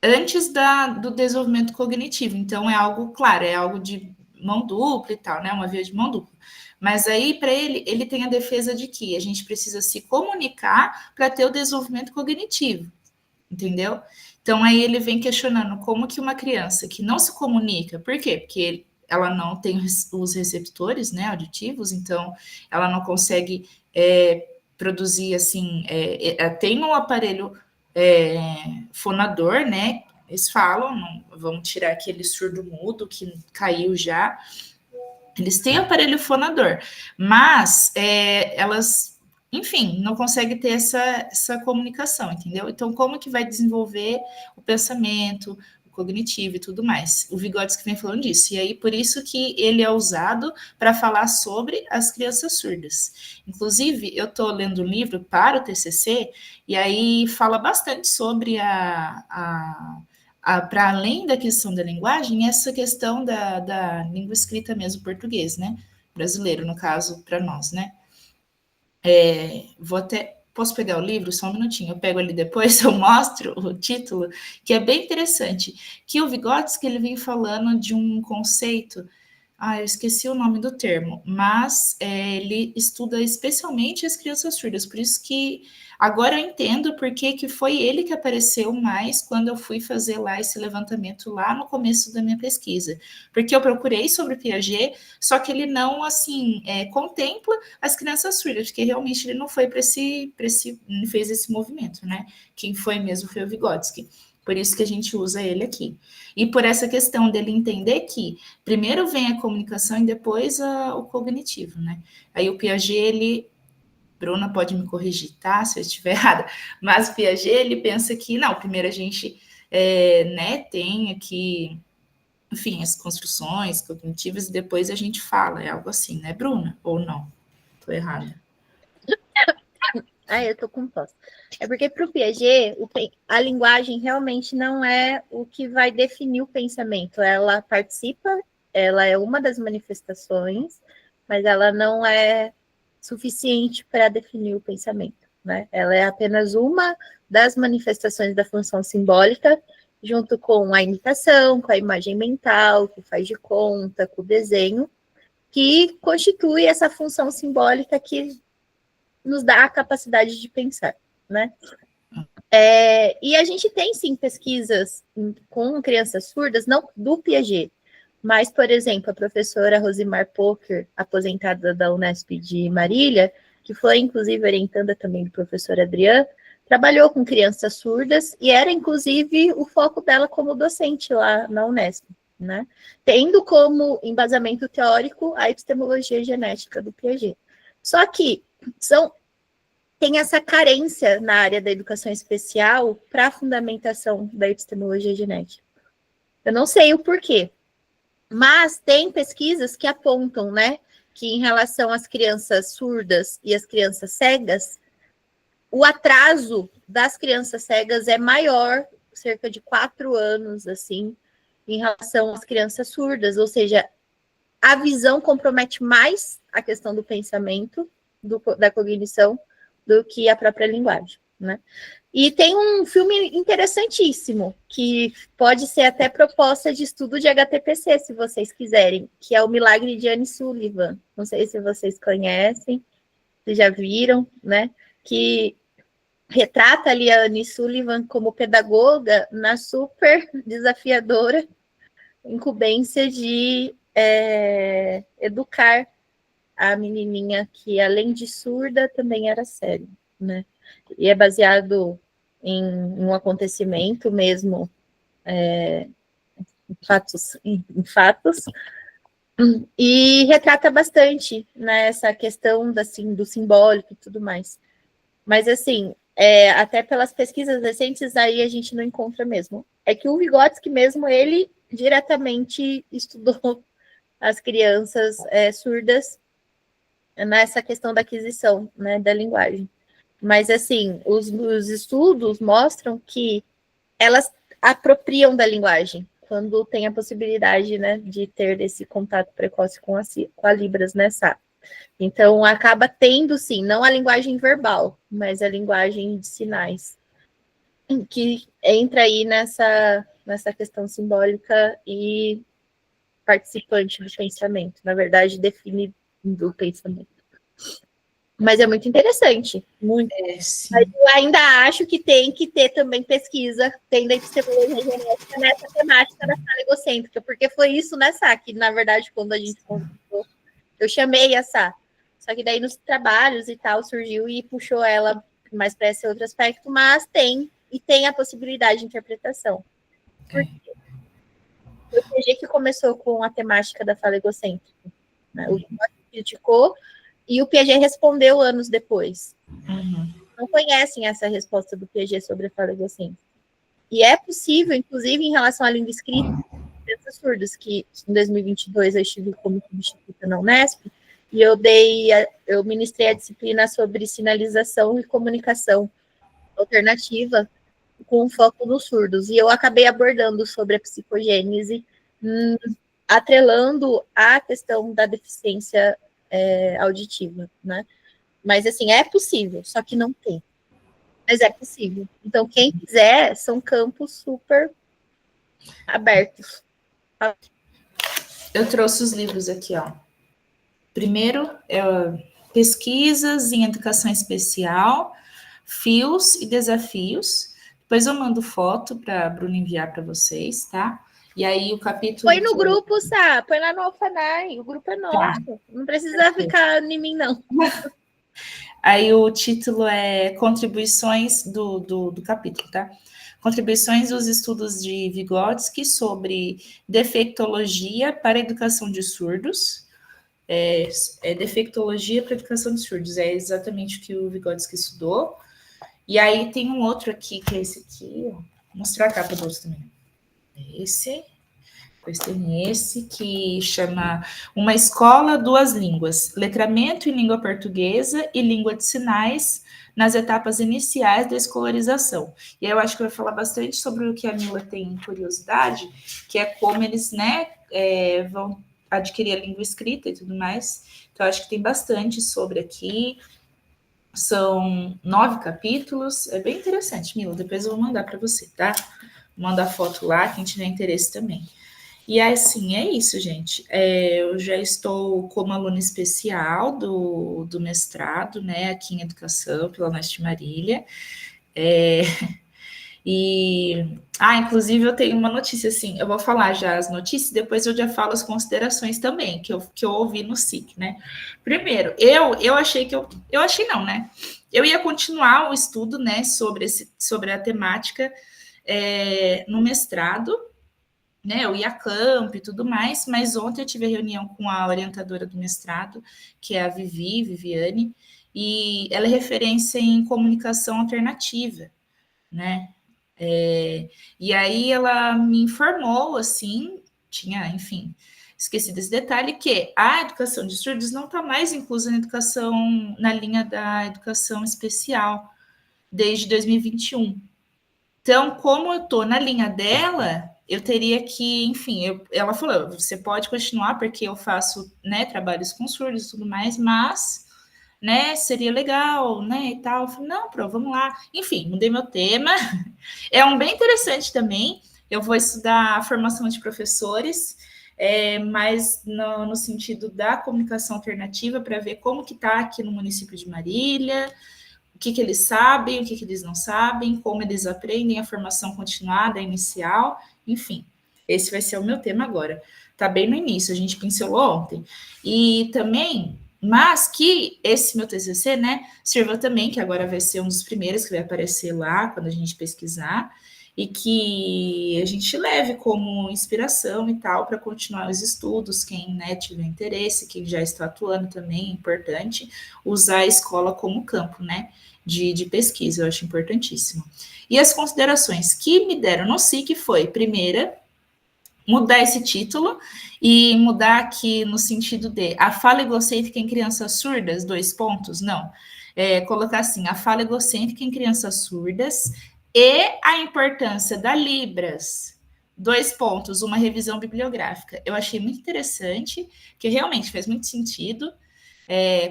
[SPEAKER 6] antes do desenvolvimento cognitivo. Então, é algo, claro, é algo de mão dupla e tal, né, uma via de mão dupla. Mas aí, para ele tem a defesa de que a gente precisa se comunicar para ter o desenvolvimento cognitivo, entendeu? Então, aí ele vem questionando como que uma criança que não se comunica, por quê? Porque ela não tem os receptores, né, auditivos, então ela não consegue produzir, assim, tem um aparelho fonador, né, eles falam, não, vamos tirar aquele surdo mudo que caiu já, eles têm aparelho fonador, mas elas, enfim, não conseguem ter essa comunicação, entendeu? Então, como que vai desenvolver o pensamento, o cognitivo e tudo mais? O Vygotsky vem falando disso, e aí por isso que ele é usado para falar sobre as crianças surdas. Inclusive, eu estou lendo um livro para o TCC, e aí fala bastante sobre para além da questão da linguagem, essa questão da língua escrita mesmo, português, né? Brasileiro, no caso, para nós, né? Posso pegar o livro? Só um minutinho, eu pego ali depois, eu mostro o título, que é bem interessante, que o Vygotsky, ele vem falando de um conceito, eu esqueci o nome do termo, mas ele estuda especialmente as crianças surdas, por isso que agora eu entendo porque que foi ele que apareceu mais quando eu fui fazer lá esse levantamento lá no começo da minha pesquisa, porque eu procurei sobre Piaget, só que ele não, assim, contempla as crianças surdas, porque realmente ele não foi para não fez esse movimento, né? Quem foi mesmo foi o Vygotsky. Por isso que a gente usa ele aqui. E por essa questão dele entender que primeiro vem a comunicação e depois o cognitivo, né? Aí o Piaget, ele... Bruna pode me corrigir, tá? Se eu estiver errada. Mas o Piaget, ele pensa que, não, primeiro a gente né, tem aqui, enfim, as construções cognitivas e depois a gente fala. É algo assim, né, Bruna? Ou não? Estou errada.
[SPEAKER 1] Eu tô com tosse. É porque para o Piaget, a linguagem realmente não é o que vai definir o pensamento. Ela participa, ela é uma das manifestações, mas ela não é suficiente para definir o pensamento, né? Ela é apenas uma das manifestações da função simbólica, junto com a imitação, com a imagem mental, com o faz de conta, com o desenho, que constitui essa função simbólica que nos dá a capacidade de pensar, né? E a gente tem, sim, pesquisas com crianças surdas, não do Piaget, mas, por exemplo, a professora Rosimar Poker, aposentada da Unesp de Marília, que foi, inclusive, orientanda também do professor Adriano, trabalhou com crianças surdas e era, inclusive, o foco dela como docente lá na Unesp, né? Tendo como embasamento teórico a epistemologia genética do Piaget. Só que tem essa carência na área da educação especial para a fundamentação da epistemologia genética. Eu não sei o porquê, mas tem pesquisas que apontam, né, que em relação às crianças surdas e às crianças cegas, o atraso das crianças cegas é maior, cerca de 4 anos, assim, em relação às crianças surdas, ou seja, a visão compromete mais a questão do pensamento, da cognição, do que a própria linguagem, né? E tem um filme interessantíssimo, que pode ser até proposta de estudo de HTPC, se vocês quiserem, que é O Milagre de Anne Sullivan. Não sei se vocês conhecem, se já viram, né? Que retrata ali a Anne Sullivan como pedagoga na super desafiadora incumbência de educar a menininha que, além de surda, também era cega, né? E é baseado em um acontecimento mesmo, em fatos, e retrata bastante, né, essa questão do simbólico e tudo mais. Mas, assim, até pelas pesquisas recentes, aí a gente não encontra mesmo. É que o Vygotsky mesmo, ele diretamente estudou as crianças surdas nessa questão da aquisição, né, da linguagem. Mas, assim, os estudos mostram que elas apropriam da linguagem, quando tem a possibilidade, né, de ter esse contato precoce com a Libras, né, Sá? Então, acaba tendo, sim, não a linguagem verbal, mas a linguagem de sinais, que entra aí nessa questão simbólica e participante do pensamento. Na verdade, define do pensamento. Mas é muito interessante, muito. Mas eu ainda acho que tem que ter também pesquisa, tem da epistemologia genética nessa temática da fala egocêntrica, porque foi isso, né, Sá, que na verdade, quando a gente conversou, eu chamei a Sá, só que daí nos trabalhos e tal surgiu e puxou ela mais para esse outro aspecto, mas tem a possibilidade de interpretação. Porque o PG que começou com a temática da fala egocêntrica, né? O criticou e o Piaget respondeu anos depois. Não conhecem essa resposta do Piaget sobre a fala egocêntrica. E é possível, inclusive, em relação à língua escrita, crianças surdas, que em 2022 eu estive como substituta na Unesp, e eu ministrei a disciplina sobre sinalização e comunicação alternativa com foco nos surdos, e eu acabei abordando sobre a psicogênese, atrelando a questão da deficiência auditiva, né? Mas, assim, é possível, só que não tem. Mas é possível. Então, quem quiser, são campos super abertos.
[SPEAKER 6] Eu trouxe os livros aqui, ó. Primeiro, Pesquisas em Educação Especial, Fios e Desafios. Depois eu mando foto para a Bruna enviar para vocês, tá? E aí o capítulo...
[SPEAKER 1] Põe no grupo, Sá, põe lá no Alfanai, o grupo é nosso. Tá. Não precisa ficar em mim, não.
[SPEAKER 6] Aí o título é Contribuições do capítulo, tá? Contribuições dos estudos de Vygotsky sobre defectologia para a educação de surdos. Defectologia para a educação de surdos, é exatamente o que o Vygotsky estudou. E aí tem um outro aqui, que é esse aqui, ó. Vou mostrar a capa do outro também. Esse. Depois tem esse que chama Uma Escola, Duas Línguas, Letramento em Língua Portuguesa e Língua de Sinais nas etapas iniciais da escolarização. E aí eu acho que vai falar bastante sobre o que a Mila tem curiosidade, que é como eles, né, vão adquirir a língua escrita e tudo mais. Então, eu acho que tem bastante sobre aqui. São 9 capítulos. É bem interessante, Mila. Depois eu vou mandar para você, tá? Manda a foto lá, quem tiver interesse também. E assim, é isso, gente. Eu já estou como aluna especial do mestrado, né, aqui em Educação, pela Unesp Marília. Inclusive eu tenho uma notícia, assim, eu vou falar já as notícias, depois eu já falo as considerações também, que eu ouvi no SIC, né. Primeiro, eu achei não, né, eu ia continuar o estudo, né, sobre a temática no mestrado, né, eu ia a campo e tudo mais, mas ontem eu tive a reunião com a orientadora do mestrado, que é a Viviane, e ela é referência em comunicação alternativa, né? E aí ela me informou, assim, tinha, enfim, esqueci desse detalhe, que a educação de surdos não está mais inclusa na educação, na linha da educação especial, desde 2021. Então, como eu estou na linha dela, eu teria que, enfim, ela falou, você pode continuar, porque eu faço, né, trabalhos com surdos e tudo mais, mas, né, seria legal, né, e tal. Eu falei, não, vamos lá. Enfim, mudei meu tema. É um bem interessante também. Eu vou estudar a formação de professores, mas no sentido da comunicação alternativa, para ver como que está aqui no município de Marília, o que eles sabem, o que eles não sabem, como eles aprendem a formação continuada, inicial, enfim. Esse vai ser o meu tema agora. Está bem no início, a gente pincelou ontem. E também, mas que esse meu TCC, né, sirva também, que agora vai ser um dos primeiros que vai aparecer lá, quando a gente pesquisar, e que a gente leve como inspiração e tal para continuar os estudos, quem, né, tiver interesse, quem já está atuando também, é importante usar a escola como campo, né, de pesquisa, eu acho importantíssimo. E as considerações que me deram no SIC foi, primeira, mudar esse título e mudar aqui no sentido de a fala egocêntrica em crianças surdas, 2 pontos, não. Colocar assim, a fala egocêntrica em crianças surdas e a importância da Libras, 2 pontos, uma revisão bibliográfica. Eu achei muito interessante, que realmente faz muito sentido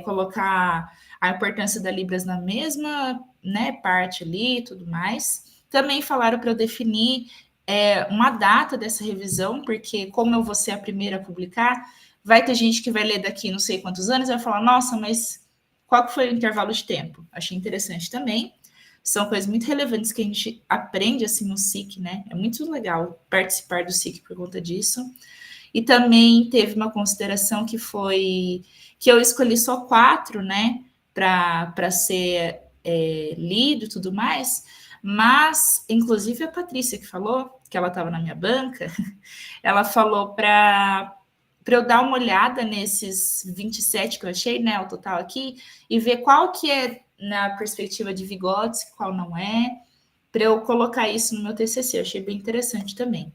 [SPEAKER 6] colocar a importância da Libras na mesma, né, parte ali e tudo mais. Também falaram para eu definir uma data dessa revisão, porque como eu vou ser a primeira a publicar, vai ter gente que vai ler daqui não sei quantos anos e vai falar, nossa, mas qual que foi o intervalo de tempo? Achei interessante também. São coisas muito relevantes que a gente aprende assim no SIC, né? É muito legal participar do SIC por conta disso. E também teve uma consideração que foi que eu escolhi só 4, né, para ser lido e tudo mais, mas, inclusive, a Patrícia que falou, que ela estava na minha banca, ela falou para eu dar uma olhada nesses 27 que eu achei, né, o total aqui, e ver qual que é na perspectiva de Vygotsky, qual não é, para eu colocar isso no meu TCC. Eu achei bem interessante também.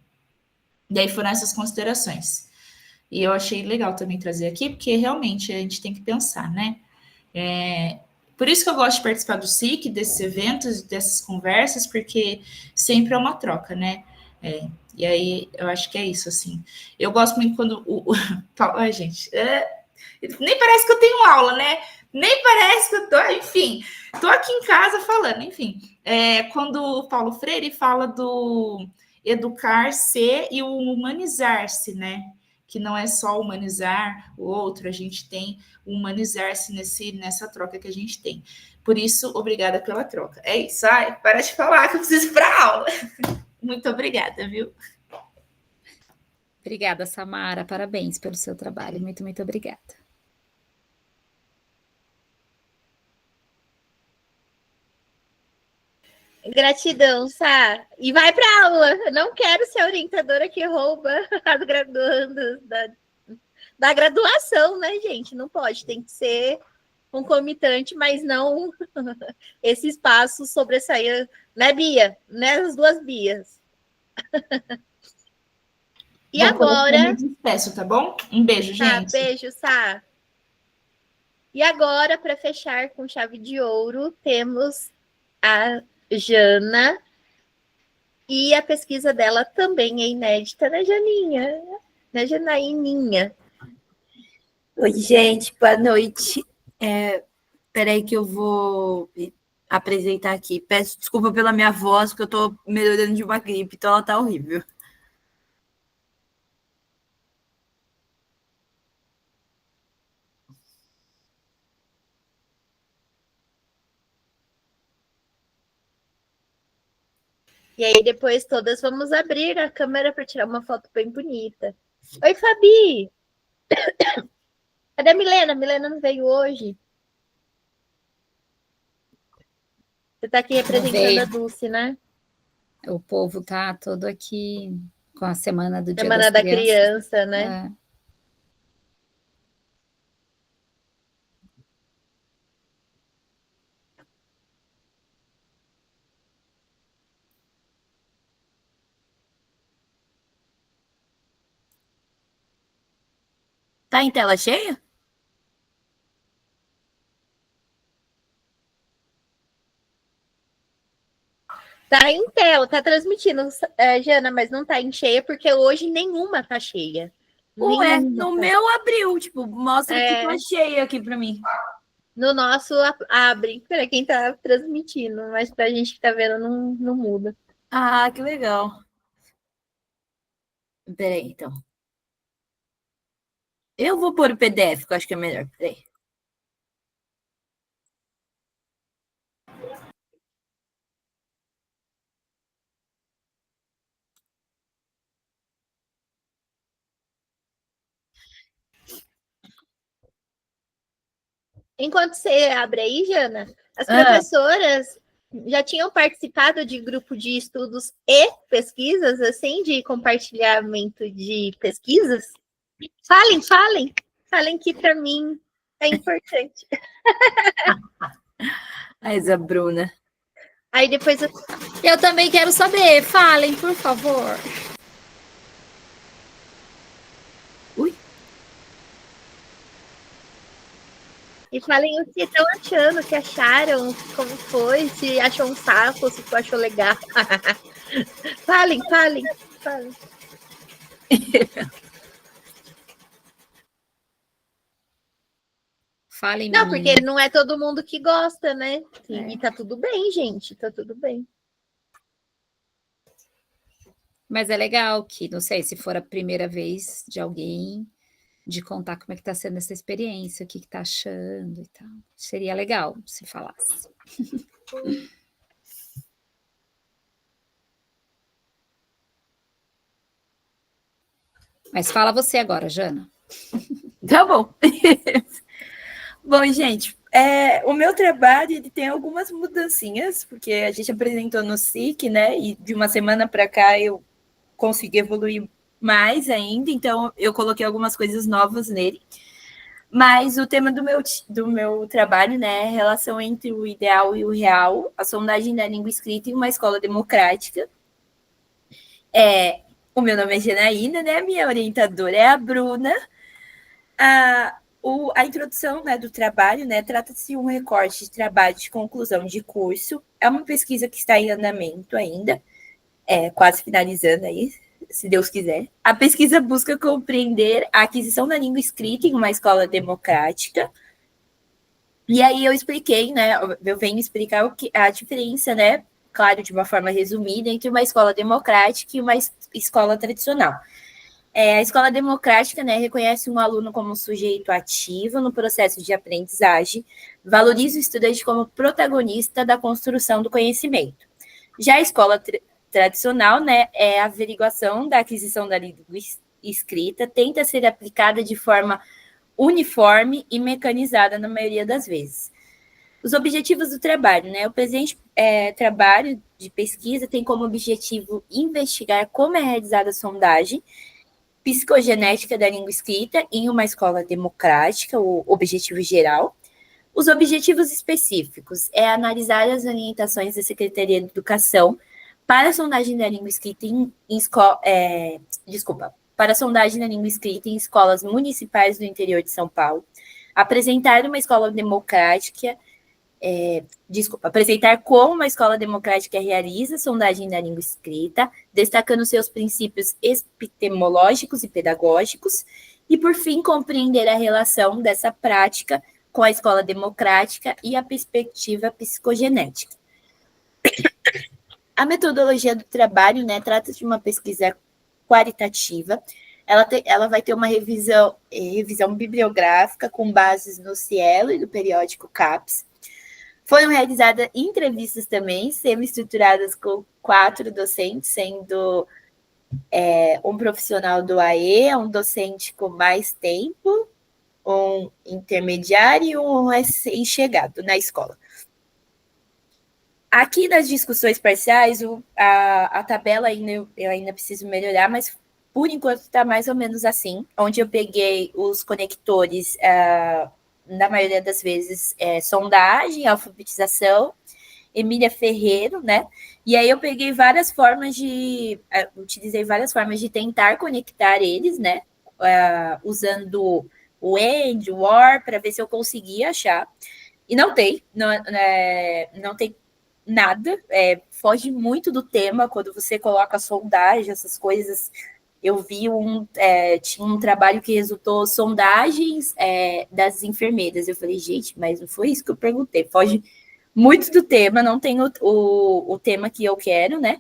[SPEAKER 6] E aí foram essas considerações. E eu achei legal também trazer aqui, porque realmente a gente tem que pensar, né? Por isso que eu gosto de participar do SIC, desses eventos, dessas conversas, porque sempre é uma troca, né? E aí eu acho que é isso, assim. Eu gosto muito quando Ai, gente, nem parece que eu tenho aula, né? Nem parece que eu tô, enfim, tô aqui em casa falando, enfim. Quando o Paulo Freire fala do educar-se e o humanizar-se, né? Que não é só humanizar o outro, a gente tem humanizar-se nessa troca que a gente tem. Por isso, obrigada pela troca. É isso. Ai, para de falar que eu preciso ir para a aula. Muito obrigada, viu?
[SPEAKER 3] Obrigada, Samara. Parabéns pelo seu trabalho. Muito, muito obrigada.
[SPEAKER 1] Gratidão, Sá. E vai para aula. Eu não quero ser a orientadora que rouba as graduandas da graduação, né, gente? Não pode, tem que ser concomitante, mas não esse espaço sobressair, né, Bia? Né, as 2 Bias. E
[SPEAKER 6] Bom,
[SPEAKER 1] agora...
[SPEAKER 6] eu me despeço, tá bom? Um beijo, gente.
[SPEAKER 1] Beijo, Sá. E agora, para fechar com chave de ouro, temos a Jana. E a pesquisa dela também é inédita, né, Janinha? Né, Janaininha?
[SPEAKER 7] Oi, gente, boa noite. Peraí que eu vou apresentar aqui. Peço desculpa pela minha voz, porque eu tô melhorando de uma gripe, então ela tá horrível.
[SPEAKER 1] E aí depois todas vamos abrir a câmera para tirar uma foto bem bonita. Oi, Fabi! Cadê a Milena? A Milena não veio hoje. Você está aqui representando a Dulce, né?
[SPEAKER 3] O povo tá todo aqui com a semana do Dia
[SPEAKER 1] Semana
[SPEAKER 3] das
[SPEAKER 1] da
[SPEAKER 3] Crianças.
[SPEAKER 1] criança, né?
[SPEAKER 3] É.
[SPEAKER 7] Tá em tela cheia?
[SPEAKER 1] Tá em tela, tá transmitindo, Jana, mas não tá em cheia, porque hoje nenhuma tá cheia.
[SPEAKER 7] Ué,
[SPEAKER 1] Nenhuma
[SPEAKER 7] no
[SPEAKER 1] tá.
[SPEAKER 7] meu abriu, tipo, mostra que tá
[SPEAKER 1] É,
[SPEAKER 7] cheia aqui pra mim.
[SPEAKER 1] no nosso abre para quem tá transmitindo, mas pra gente que tá vendo não muda.
[SPEAKER 7] Ah, que legal. Peraí, então. Eu vou pôr o PDF, que eu acho que é melhor. Peraí.
[SPEAKER 1] Enquanto você abre aí, Jana, as
[SPEAKER 7] Ah.
[SPEAKER 1] professoras já tinham participado de grupo de estudos e pesquisas, assim, de compartilhamento de pesquisas? Falem que para mim é importante.
[SPEAKER 7] A Isa Bruna.
[SPEAKER 1] Aí depois
[SPEAKER 3] Eu também quero saber. Falem, por favor.
[SPEAKER 7] Ui.
[SPEAKER 1] E falem o que estão achando, o que acharam, como foi, se achou um saco, se achou legal. falem.
[SPEAKER 3] Falem,
[SPEAKER 1] Não,
[SPEAKER 3] menina.
[SPEAKER 1] porque não é todo mundo que gosta, né? E tá tudo bem, gente, tá tudo bem.
[SPEAKER 3] Mas é legal que, não sei, se for a primeira vez de alguém, de contar como é que tá sendo essa experiência, o que tá achando e tal. Seria legal se falasse. Mas fala você agora, Jana.
[SPEAKER 7] Tá bom. Bom, gente, o meu trabalho ele tem algumas mudancinhas, porque a gente apresentou no SIC, né? E de uma semana para cá eu consegui evoluir mais ainda, então eu coloquei algumas coisas novas nele. Mas o tema do meu trabalho, né, é a relação entre o ideal e o real, a sondagem da língua escrita em uma escola democrática. O meu nome é Janaína, né? Minha orientadora é a Bruna. A introdução, né, do trabalho, né, trata-se de um recorte de trabalho de conclusão de curso. É uma pesquisa que está em andamento ainda, quase finalizando aí, se Deus quiser. A pesquisa busca compreender a aquisição da língua escrita em uma escola democrática. E aí eu expliquei, né, eu venho explicar a diferença, né, claro, de uma forma resumida, entre uma escola democrática e uma escola tradicional. A escola democrática, né, reconhece um aluno como um sujeito ativo no processo de aprendizagem, valoriza o estudante como protagonista da construção do conhecimento. Já a escola tradicional, né, é a averiguação da aquisição da língua escrita, tenta ser aplicada de forma uniforme e mecanizada na maioria das vezes. Os objetivos do trabalho, né? O presente trabalho de pesquisa tem como objetivo investigar como é realizada a sondagem psicogenética da língua escrita em uma escola democrática, o objetivo geral. Os objetivos específicos é analisar as orientações da Secretaria de Educação para a sondagem da língua escrita para a sondagem da língua escrita em escolas municipais do interior de São Paulo, apresentar uma escola democrática, apresentar como uma escola democrática realiza a sondagem da língua escrita, destacando seus princípios epistemológicos e pedagógicos, e, por fim, compreender a relação dessa prática com a escola democrática e a perspectiva psicogenética. A metodologia do trabalho, né, trata-se de uma pesquisa qualitativa. Ela vai ter uma revisão bibliográfica com bases no Cielo e do periódico CAPES. Foram realizadas entrevistas também, semi-estruturadas com 4 docentes, sendo um profissional do AE, um docente com mais tempo, um intermediário e um recém-chegado na escola. Aqui nas discussões parciais, a tabela eu ainda preciso melhorar, mas por enquanto está mais ou menos assim, onde eu peguei os conectores, na maioria das vezes, sondagem, alfabetização, Emília Ferreiro, né? E aí eu peguei várias formas utilizei várias formas de tentar conectar eles, né? Usando o AND, o OR, para ver se eu conseguia achar. E não tem nada, foge muito do tema quando você coloca sondagem, essas coisas. Eu vi tinha um trabalho que resultou sondagens das enfermeiras. Eu falei, gente, mas não foi isso que eu perguntei. Foge muito do tema, não tem o tema que eu quero, né?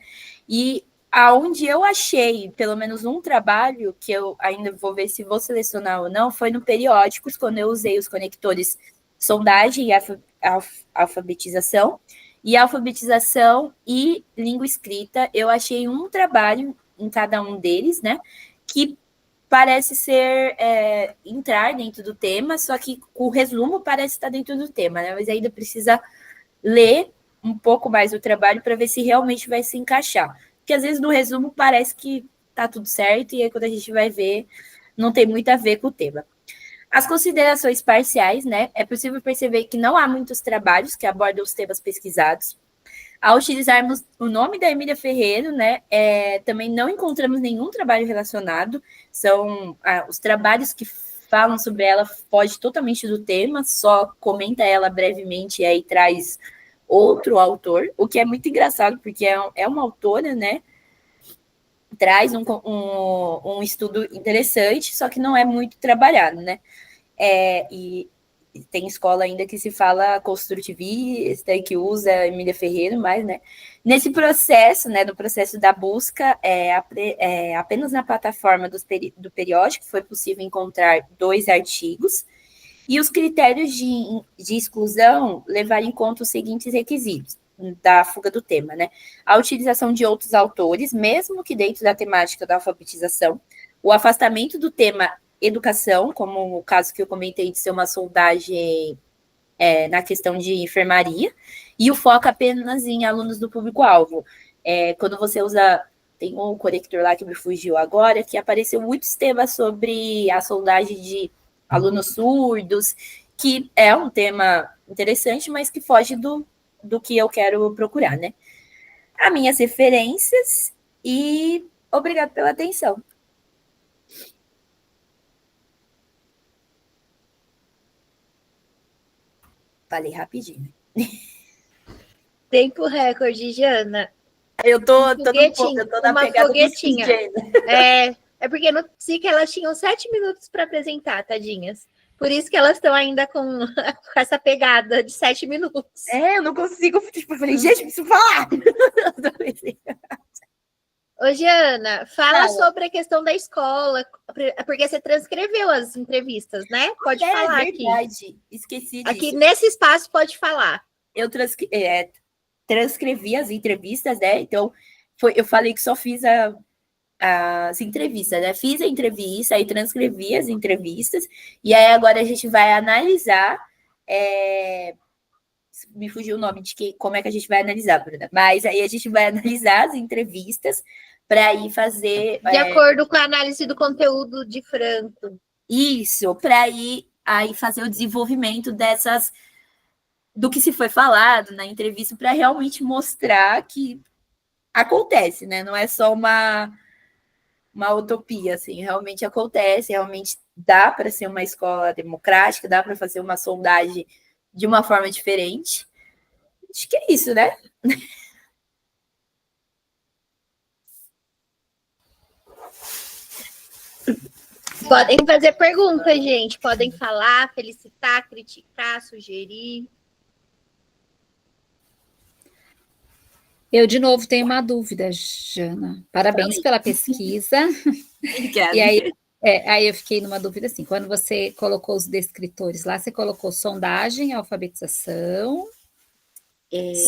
[SPEAKER 7] E aonde eu achei, pelo menos um trabalho, que eu ainda vou ver se vou selecionar ou não, foi no Periódicos, quando eu usei os conectores sondagem e alfabetização. E alfabetização e língua escrita, eu achei um trabalho em cada um deles, né? Que parece ser entrar dentro do tema, só que o resumo parece estar dentro do tema, né? Mas ainda precisa ler um pouco mais o trabalho para ver se realmente vai se encaixar. Porque às vezes no resumo parece que tá tudo certo, e aí quando a gente vai ver, não tem muito a ver com o tema. As considerações parciais, né? É possível perceber que não há muitos trabalhos que abordam os temas pesquisados. Ao utilizarmos o nome da Emília Ferreiro, né, também não encontramos nenhum trabalho relacionado. São os trabalhos que falam sobre ela fogem totalmente do tema, só comenta ela brevemente e aí traz outro autor, o que é muito engraçado, porque é uma autora, né? Traz um estudo interessante, só que não é muito trabalhado, né? E tem escola ainda que se fala construtivista e que usa Emília Ferreiro, mas, né? Nesse processo, né, do processo da busca, apenas na plataforma do periódico foi possível encontrar 2 artigos, e os critérios de exclusão levaram em conta os seguintes requisitos da fuga do tema, né? A utilização de outros autores, mesmo que dentro da temática da alfabetização, o afastamento do tema educação, como o caso que eu comentei de ser uma sondagem na questão de enfermaria, e o foco apenas em alunos do público-alvo. Quando você usa, tem um conector lá que me fugiu agora, que apareceu muitos temas sobre a sondagem de alunos surdos, que é um tema interessante, mas que foge do que eu quero procurar, né? As minhas referências, e obrigado pela atenção. Falei rapidinho.
[SPEAKER 1] Tempo recorde, Jana.
[SPEAKER 7] Eu tô na
[SPEAKER 1] uma
[SPEAKER 7] pegada
[SPEAKER 1] foguetinha.
[SPEAKER 7] do
[SPEAKER 1] É porque no SIC elas tinham 7 minutos para apresentar, tadinhas. Por isso que elas estão ainda com essa pegada de 7 minutos.
[SPEAKER 7] Eu não consigo. Tipo, eu falei, gente, preciso falar.
[SPEAKER 1] Ô, Jana, fala sobre a questão da escola, porque você transcreveu as entrevistas, né? Pode falar
[SPEAKER 7] verdade. Esqueci disso.
[SPEAKER 1] Aqui nesse espaço pode falar.
[SPEAKER 7] Eu transcrevi as entrevistas, né? Então, eu falei que só fiz as entrevistas, né? Fiz a entrevista, aí transcrevi as entrevistas, e aí agora a gente vai analisar. Me fugiu o nome de como é que a gente vai analisar, Bruna. Mas aí a gente vai analisar as entrevistas para ir fazer.
[SPEAKER 1] De acordo com a análise do conteúdo de Franco.
[SPEAKER 7] Isso, para ir aí fazer o desenvolvimento do que se foi falado na entrevista, para realmente mostrar que acontece, né? Não é só uma utopia, assim, realmente acontece, realmente dá para ser uma escola democrática, dá para fazer uma sondagem de uma forma diferente. Acho que é isso, né?
[SPEAKER 1] Podem fazer perguntas, gente. Podem falar, felicitar, criticar, sugerir.
[SPEAKER 3] Eu, de novo, tenho uma dúvida, Jana. Parabéns pela pesquisa.
[SPEAKER 7] Obrigada.
[SPEAKER 3] E aí eu fiquei numa dúvida assim, quando você colocou os descritores lá, você colocou sondagem, alfabetização,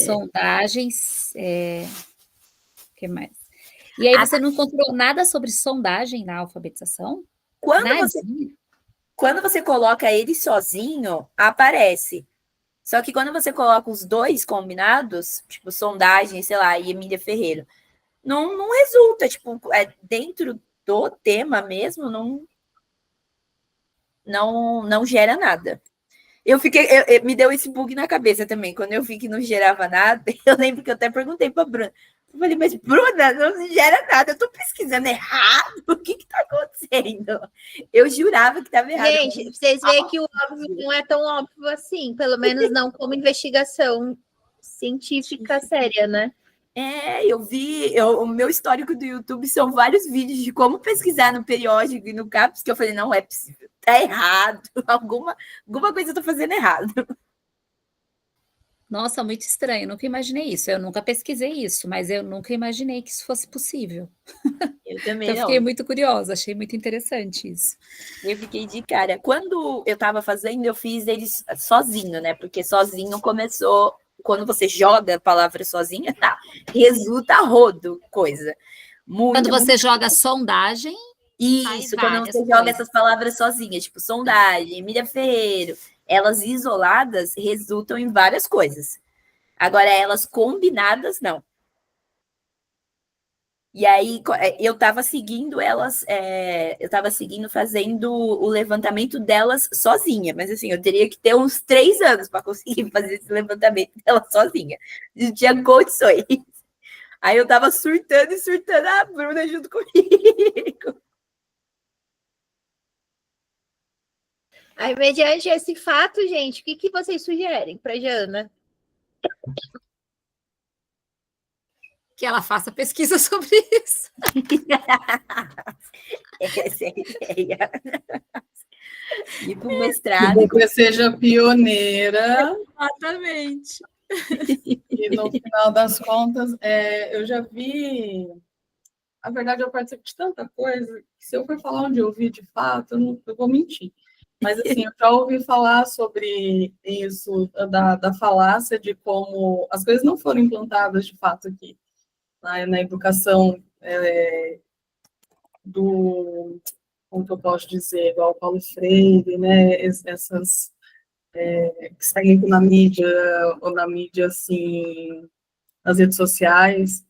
[SPEAKER 3] sondagens, o que mais? E aí você não encontrou nada sobre sondagem na alfabetização?
[SPEAKER 7] Quando você coloca ele sozinho, aparece Só que quando você coloca os dois combinados, tipo, sondagem, sei lá, e Emília Ferreira, não resulta, tipo, dentro do tema mesmo, não gera nada. Me deu esse bug na cabeça também. Quando eu vi que não gerava nada, eu lembro que eu até perguntei para a Bruna. Eu falei, mas Bruna, não gera nada, eu estou pesquisando errado, o que está acontecendo? Eu jurava que estava errado.
[SPEAKER 1] Gente, vocês veem que o óbvio não é tão óbvio assim, pelo menos não como investigação científica séria, né?
[SPEAKER 7] Eu vi, o meu histórico do YouTube são vários vídeos de como pesquisar no periódico e no CAPES, que eu falei, não é possível, tá errado, alguma coisa eu tô fazendo errado.
[SPEAKER 3] Nossa, muito estranho, eu nunca imaginei isso. Eu nunca pesquisei isso, mas eu nunca imaginei que isso fosse possível.
[SPEAKER 7] Eu também
[SPEAKER 3] Então, eu fiquei muito curiosa, achei muito interessante isso.
[SPEAKER 7] Eu fiquei de cara. Quando eu tava fazendo, eu fiz eles sozinho, né? Porque sozinho começou. Quando você joga a palavra sozinha, tá? Resulta rodo coisa.
[SPEAKER 3] Quando você joga sondagem.
[SPEAKER 7] Isso, quando você joga essas palavras sozinhas, tipo sondagem, Emília Ferreira, elas isoladas resultam em várias coisas. Agora, elas combinadas, não. E aí, eu estava seguindo elas, eu estava seguindo, fazendo o levantamento delas sozinha, mas assim, eu teria que ter uns 3 anos para conseguir fazer esse levantamento delas sozinha. Não tinha condições. Aí eu estava surtando e surtando a Bruna junto comigo.
[SPEAKER 1] Aí, mediante esse fato, gente, o que vocês sugerem para Jana?
[SPEAKER 3] Que ela faça pesquisa sobre isso.
[SPEAKER 7] Essa é a ideia. Ir para o mestrado.
[SPEAKER 5] Que você seja pioneira.
[SPEAKER 3] Exatamente.
[SPEAKER 5] E no final das contas, eu já vi. Na verdade, eu participo de tanta coisa que se eu for falar onde eu vi de fato, eu vou mentir. Mas, assim, eu já ouvi falar sobre isso, da falácia de como as coisas não foram implantadas de fato aqui, na educação como que eu posso dizer, igual Paulo Freire, né, essas que saem na mídia, ou na mídia, assim, nas redes sociais,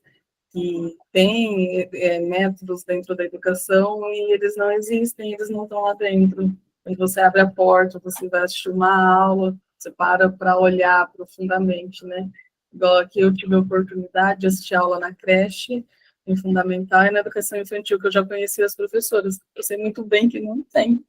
[SPEAKER 5] que tem métodos dentro da educação e eles não existem, eles não estão lá dentro. Quando você abre a porta, você vai assistir uma aula, você para olhar profundamente, né? Igual aqui eu tive a oportunidade de assistir aula na creche, em fundamental e na educação infantil, que eu já conhecia as professoras. Eu sei muito bem que não tem.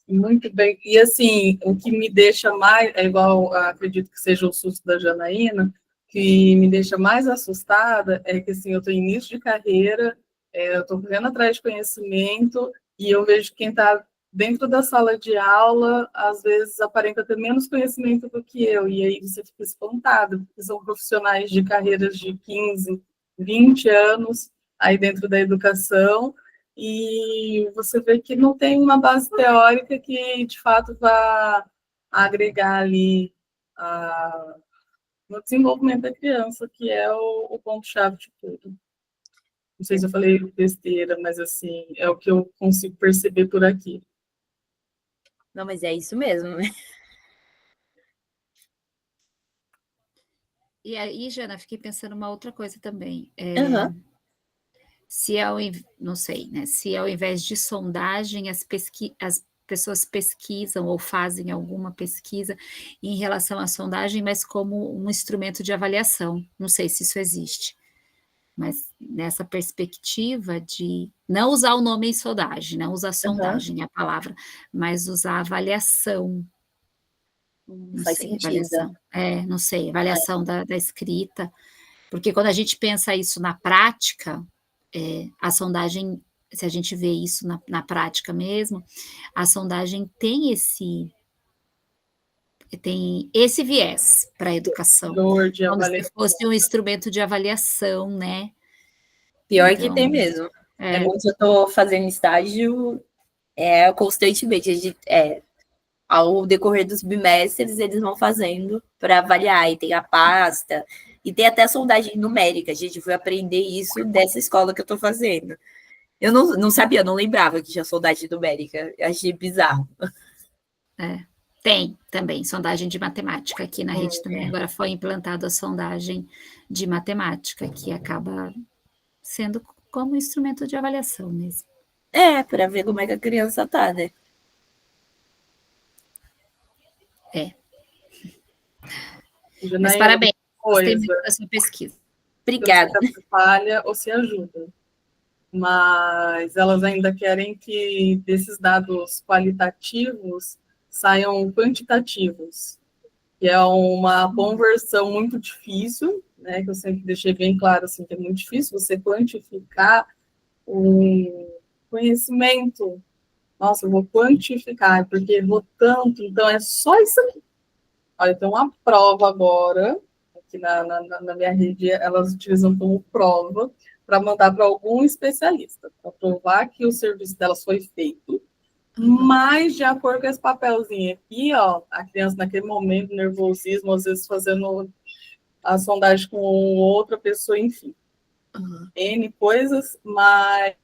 [SPEAKER 5] Muito bem. E, assim, o que me deixa mais, é igual, acredito que seja o susto da Janaína, que me deixa mais assustada é que, assim, eu estou em início de carreira, eu estou correndo atrás de conhecimento e eu vejo que quem está dentro da sala de aula, às vezes, aparenta ter menos conhecimento do que eu, e aí você fica espantado, porque são profissionais de carreiras de 15, 20 anos aí dentro da educação, e você vê que não tem uma base teórica que, de fato, vá agregar ali no desenvolvimento da criança, que é o ponto-chave de tudo. Não sei se eu falei besteira, mas, assim, é o que eu consigo perceber por aqui.
[SPEAKER 7] Não, mas é isso mesmo, né?
[SPEAKER 3] E aí, Jana, fiquei pensando uma outra coisa também. Se não sei, né? Se ao invés de sondagem, as pessoas pesquisam ou fazem alguma pesquisa em relação à sondagem, mas como um instrumento de avaliação. Não sei se isso existe. Mas nessa perspectiva de não usar o nome em sondagem, não usar sondagem, a palavra, mas usar avaliação. Não
[SPEAKER 7] faz
[SPEAKER 3] sei,
[SPEAKER 7] sentido.
[SPEAKER 3] avaliação. Não sei, avaliação da escrita. Porque quando a gente pensa isso na prática, a sondagem, se a gente vê isso na prática mesmo, a sondagem tem esse viés para a educação, como se fosse um instrumento de avaliação, né?
[SPEAKER 7] Pior então, que tem mesmo. Onde eu estou fazendo estágio, constantemente, ao decorrer dos bimestres, eles vão fazendo para avaliar, e tem a pasta, e tem até a sondagem numérica. A gente foi aprender isso dessa escola que eu estou fazendo. Eu não sabia, não lembrava que tinha sondagem numérica. Eu achei bizarro.
[SPEAKER 3] Tem também sondagem de matemática. Aqui na rede também agora foi implantada a sondagem de matemática, que acaba sendo como instrumento de avaliação mesmo.
[SPEAKER 7] Para ver como é que a criança tá, né?
[SPEAKER 3] Mas
[SPEAKER 5] Janaína,
[SPEAKER 3] parabéns, gostei
[SPEAKER 5] coisa,
[SPEAKER 3] muito da sua pesquisa.
[SPEAKER 7] Obrigada.
[SPEAKER 5] se atrapalha ou se ajuda. Mas elas ainda querem que desses dados qualitativos saiam quantitativos, que é uma conversão muito difícil, né? Que eu sempre deixei bem claro assim, que é muito difícil você quantificar um conhecimento. Nossa, eu vou quantificar, porque errou tanto, então é só isso aqui. Olha, tem uma prova agora, aqui na minha rede, elas utilizam como prova para mandar para algum especialista, para provar que o serviço delas foi feito, mas de acordo com esse papelzinho aqui, ó, a criança naquele momento, nervosismo, às vezes fazendo a sondagem com outra pessoa, enfim. N coisas, mas...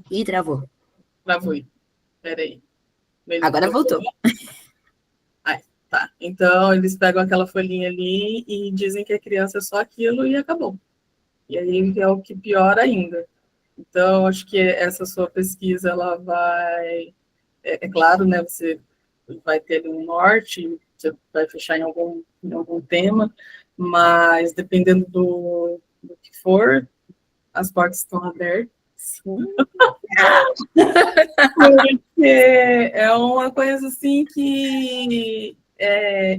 [SPEAKER 7] Ih, travou.
[SPEAKER 5] Travou aí. Peraí.
[SPEAKER 7] Agora voltou.
[SPEAKER 5] Tá. Então, eles pegam aquela folhinha ali e dizem que a criança é só aquilo e acabou. E aí é o que piora ainda. Então, acho que essa sua pesquisa, ela vai... É claro, né, você vai ter um norte, você vai fechar em algum tema, mas dependendo do que for, as portas estão abertas. Porque é uma coisa assim que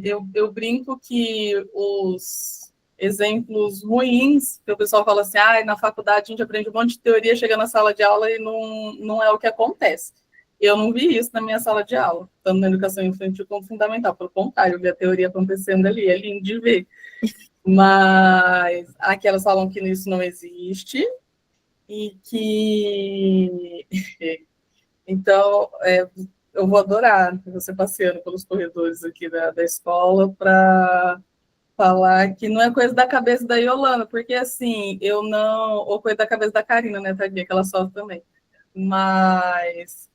[SPEAKER 5] eu brinco que os exemplos ruins, que o pessoal fala assim, na faculdade a gente aprende um monte de teoria, chega na sala de aula e não é o que acontece. Eu não vi isso na minha sala de aula, tanto na educação infantil como fundamental. Pelo contrário, eu vi a teoria acontecendo ali, é lindo de ver. Mas aqui elas falam que isso não existe e que... Então, eu vou adorar você passeando pelos corredores aqui da escola para falar que não é coisa da cabeça da Yolanda, porque assim, eu não... Ou coisa da cabeça da Karina, né, tadinha, que ela sofre também. Mas...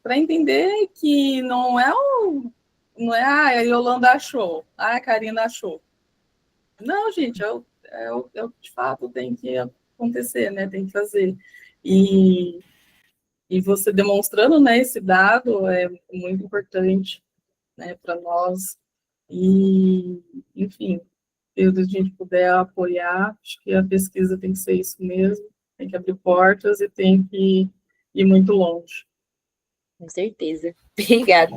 [SPEAKER 5] para entender que não é a Yolanda achou, a Karina achou. Não, gente, é o que de fato tem que acontecer, né? Tem que fazer. E você demonstrando, né, esse dado é muito importante, né, para nós. E, enfim, se a gente puder apoiar, acho que a pesquisa tem que ser isso mesmo, tem que abrir portas e tem que ir muito longe.
[SPEAKER 7] Com certeza. Obrigada.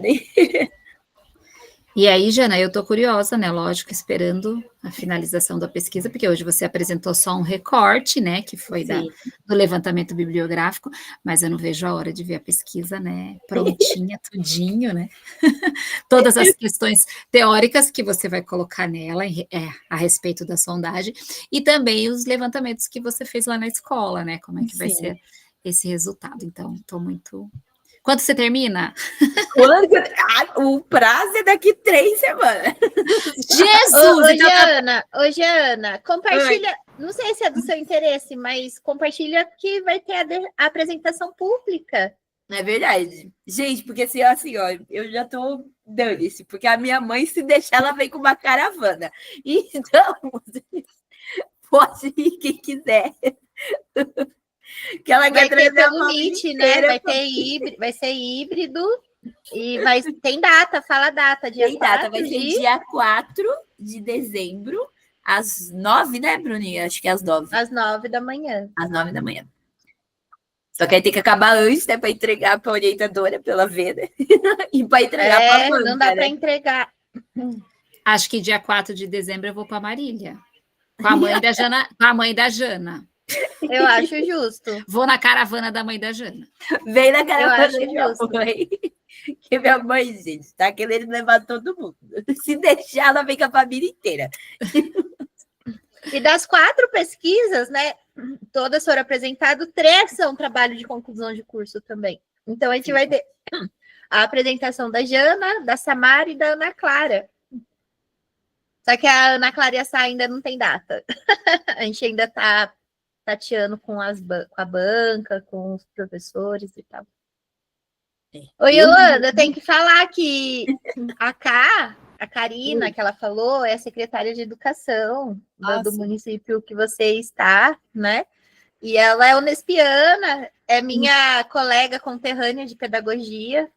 [SPEAKER 3] E aí, Jana, eu estou curiosa, né? Lógico, esperando a finalização da pesquisa, porque hoje você apresentou só um recorte, né? Que foi do levantamento bibliográfico, mas eu não vejo a hora de ver a pesquisa, né? Prontinha, tudinho, né? Todas as questões teóricas que você vai colocar nela a respeito da sondagem, e também os levantamentos que você fez lá na escola, né? Como é que vai ser esse resultado. Então, estou muito... Quando você termina?
[SPEAKER 7] O prazo é daqui 3 semanas.
[SPEAKER 3] Jesus!
[SPEAKER 1] Ô, Jana, compartilha. Não sei se é do seu interesse, mas compartilha que vai ter a apresentação pública.
[SPEAKER 7] É verdade. Gente, porque assim, ó, eu já tô dane-se, porque a minha mãe, se deixar, ela vem com uma caravana. Então, pode ir quem quiser. Que ela
[SPEAKER 1] Vai
[SPEAKER 7] quer
[SPEAKER 1] ter
[SPEAKER 7] trazer
[SPEAKER 1] pelo Meet, né? Vai ser híbrido. E tem data, fala a data.
[SPEAKER 7] Tem data, vai ser dia 4 de dezembro, às 9, né, Bruninha? Acho que é às 9.
[SPEAKER 1] Às 9 da manhã.
[SPEAKER 7] Às 9 da manhã. Só que aí tem que acabar antes, né, para entregar para a orientadora pela venda e para entregar para a banca.
[SPEAKER 1] Não dá para entregar.
[SPEAKER 3] Acho que dia 4 de dezembro eu vou para Marília. Com a mãe da Jana. Com a mãe da Jana.
[SPEAKER 1] Eu acho justo.
[SPEAKER 3] Vou na caravana da mãe da Jana.
[SPEAKER 7] Vem na caravana da
[SPEAKER 1] minha
[SPEAKER 7] mãe. Que minha mãe, gente, tá querendo levar todo mundo. Se deixar, ela vem com a família inteira.
[SPEAKER 1] E das 4 pesquisas, né? Todas foram apresentadas, 3 são trabalho de conclusão de curso também. Então, a gente vai ter a apresentação da Jana, da Samara e da Ana Clara. Só que a Ana Clara e a Sá ainda não tem data. A gente ainda tá tateando com com a banca, com os professores e tal. Ô,
[SPEAKER 7] Eu-
[SPEAKER 1] Yolanda, tem que falar que a Karina, que ela falou, é a secretária de educação do
[SPEAKER 5] sim.
[SPEAKER 1] município que você está, né? E ela é unespiana, é minha colega conterrânea de pedagogia.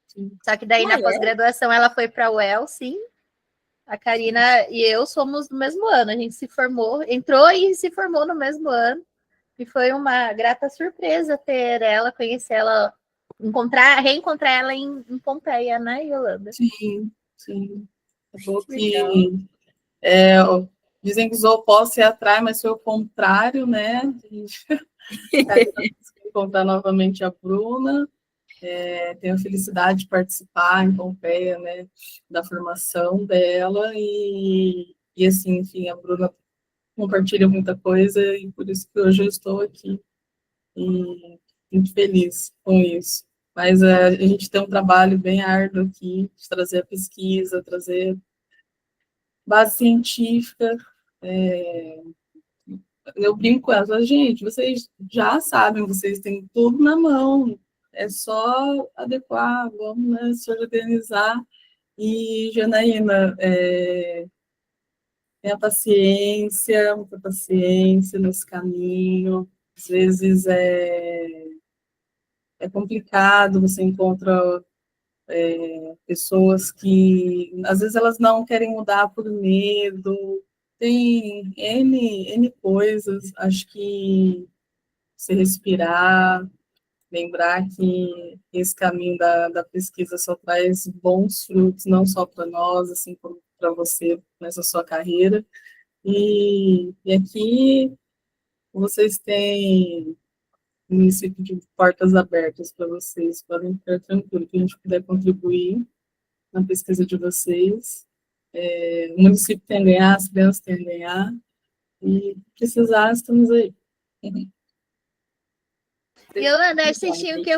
[SPEAKER 5] Sim.
[SPEAKER 1] Só que daí na
[SPEAKER 7] é?
[SPEAKER 1] pós-graduação ela foi para a UEL, sim. A Karina e eu somos do mesmo ano, a gente se formou, entrou e se formou no mesmo ano. E foi uma grata surpresa ter ela, conhecer ela, reencontrar ela em Pompeia, né, Yolanda?
[SPEAKER 5] Sim, sim. É bom
[SPEAKER 7] Legal.
[SPEAKER 5] que dizem que os opostos se atraem, mas foi o contrário, né? A gente conseguiu encontrar novamente a Bruna. Tenho a felicidade de participar em Pompeia, né, da formação dela e assim, enfim, a Bruna compartilha muita coisa e por isso que hoje eu estou aqui e muito feliz com isso. Mas a gente tem um trabalho bem árduo aqui de trazer a pesquisa, trazer base científica. Eu brinco com ela, gente, vocês já sabem, vocês têm tudo na mão, é só adequar, vamos, né, se organizar. E, Janaína, tenha paciência, muita paciência nesse caminho. Às vezes é complicado, você encontra pessoas que, às vezes, elas não querem mudar por medo, tem N coisas, acho que se respirar, lembrar que esse caminho da pesquisa só traz bons frutos, não só para nós, assim como para você nessa sua carreira. E aqui vocês têm um município de portas abertas para vocês, podem ficar tranquilos, que a gente puder contribuir na pesquisa de vocês. O município tem a ganhar, as crianças têm a ganhar, e precisar, estamos aí.
[SPEAKER 1] Yolanda, vocês tinham que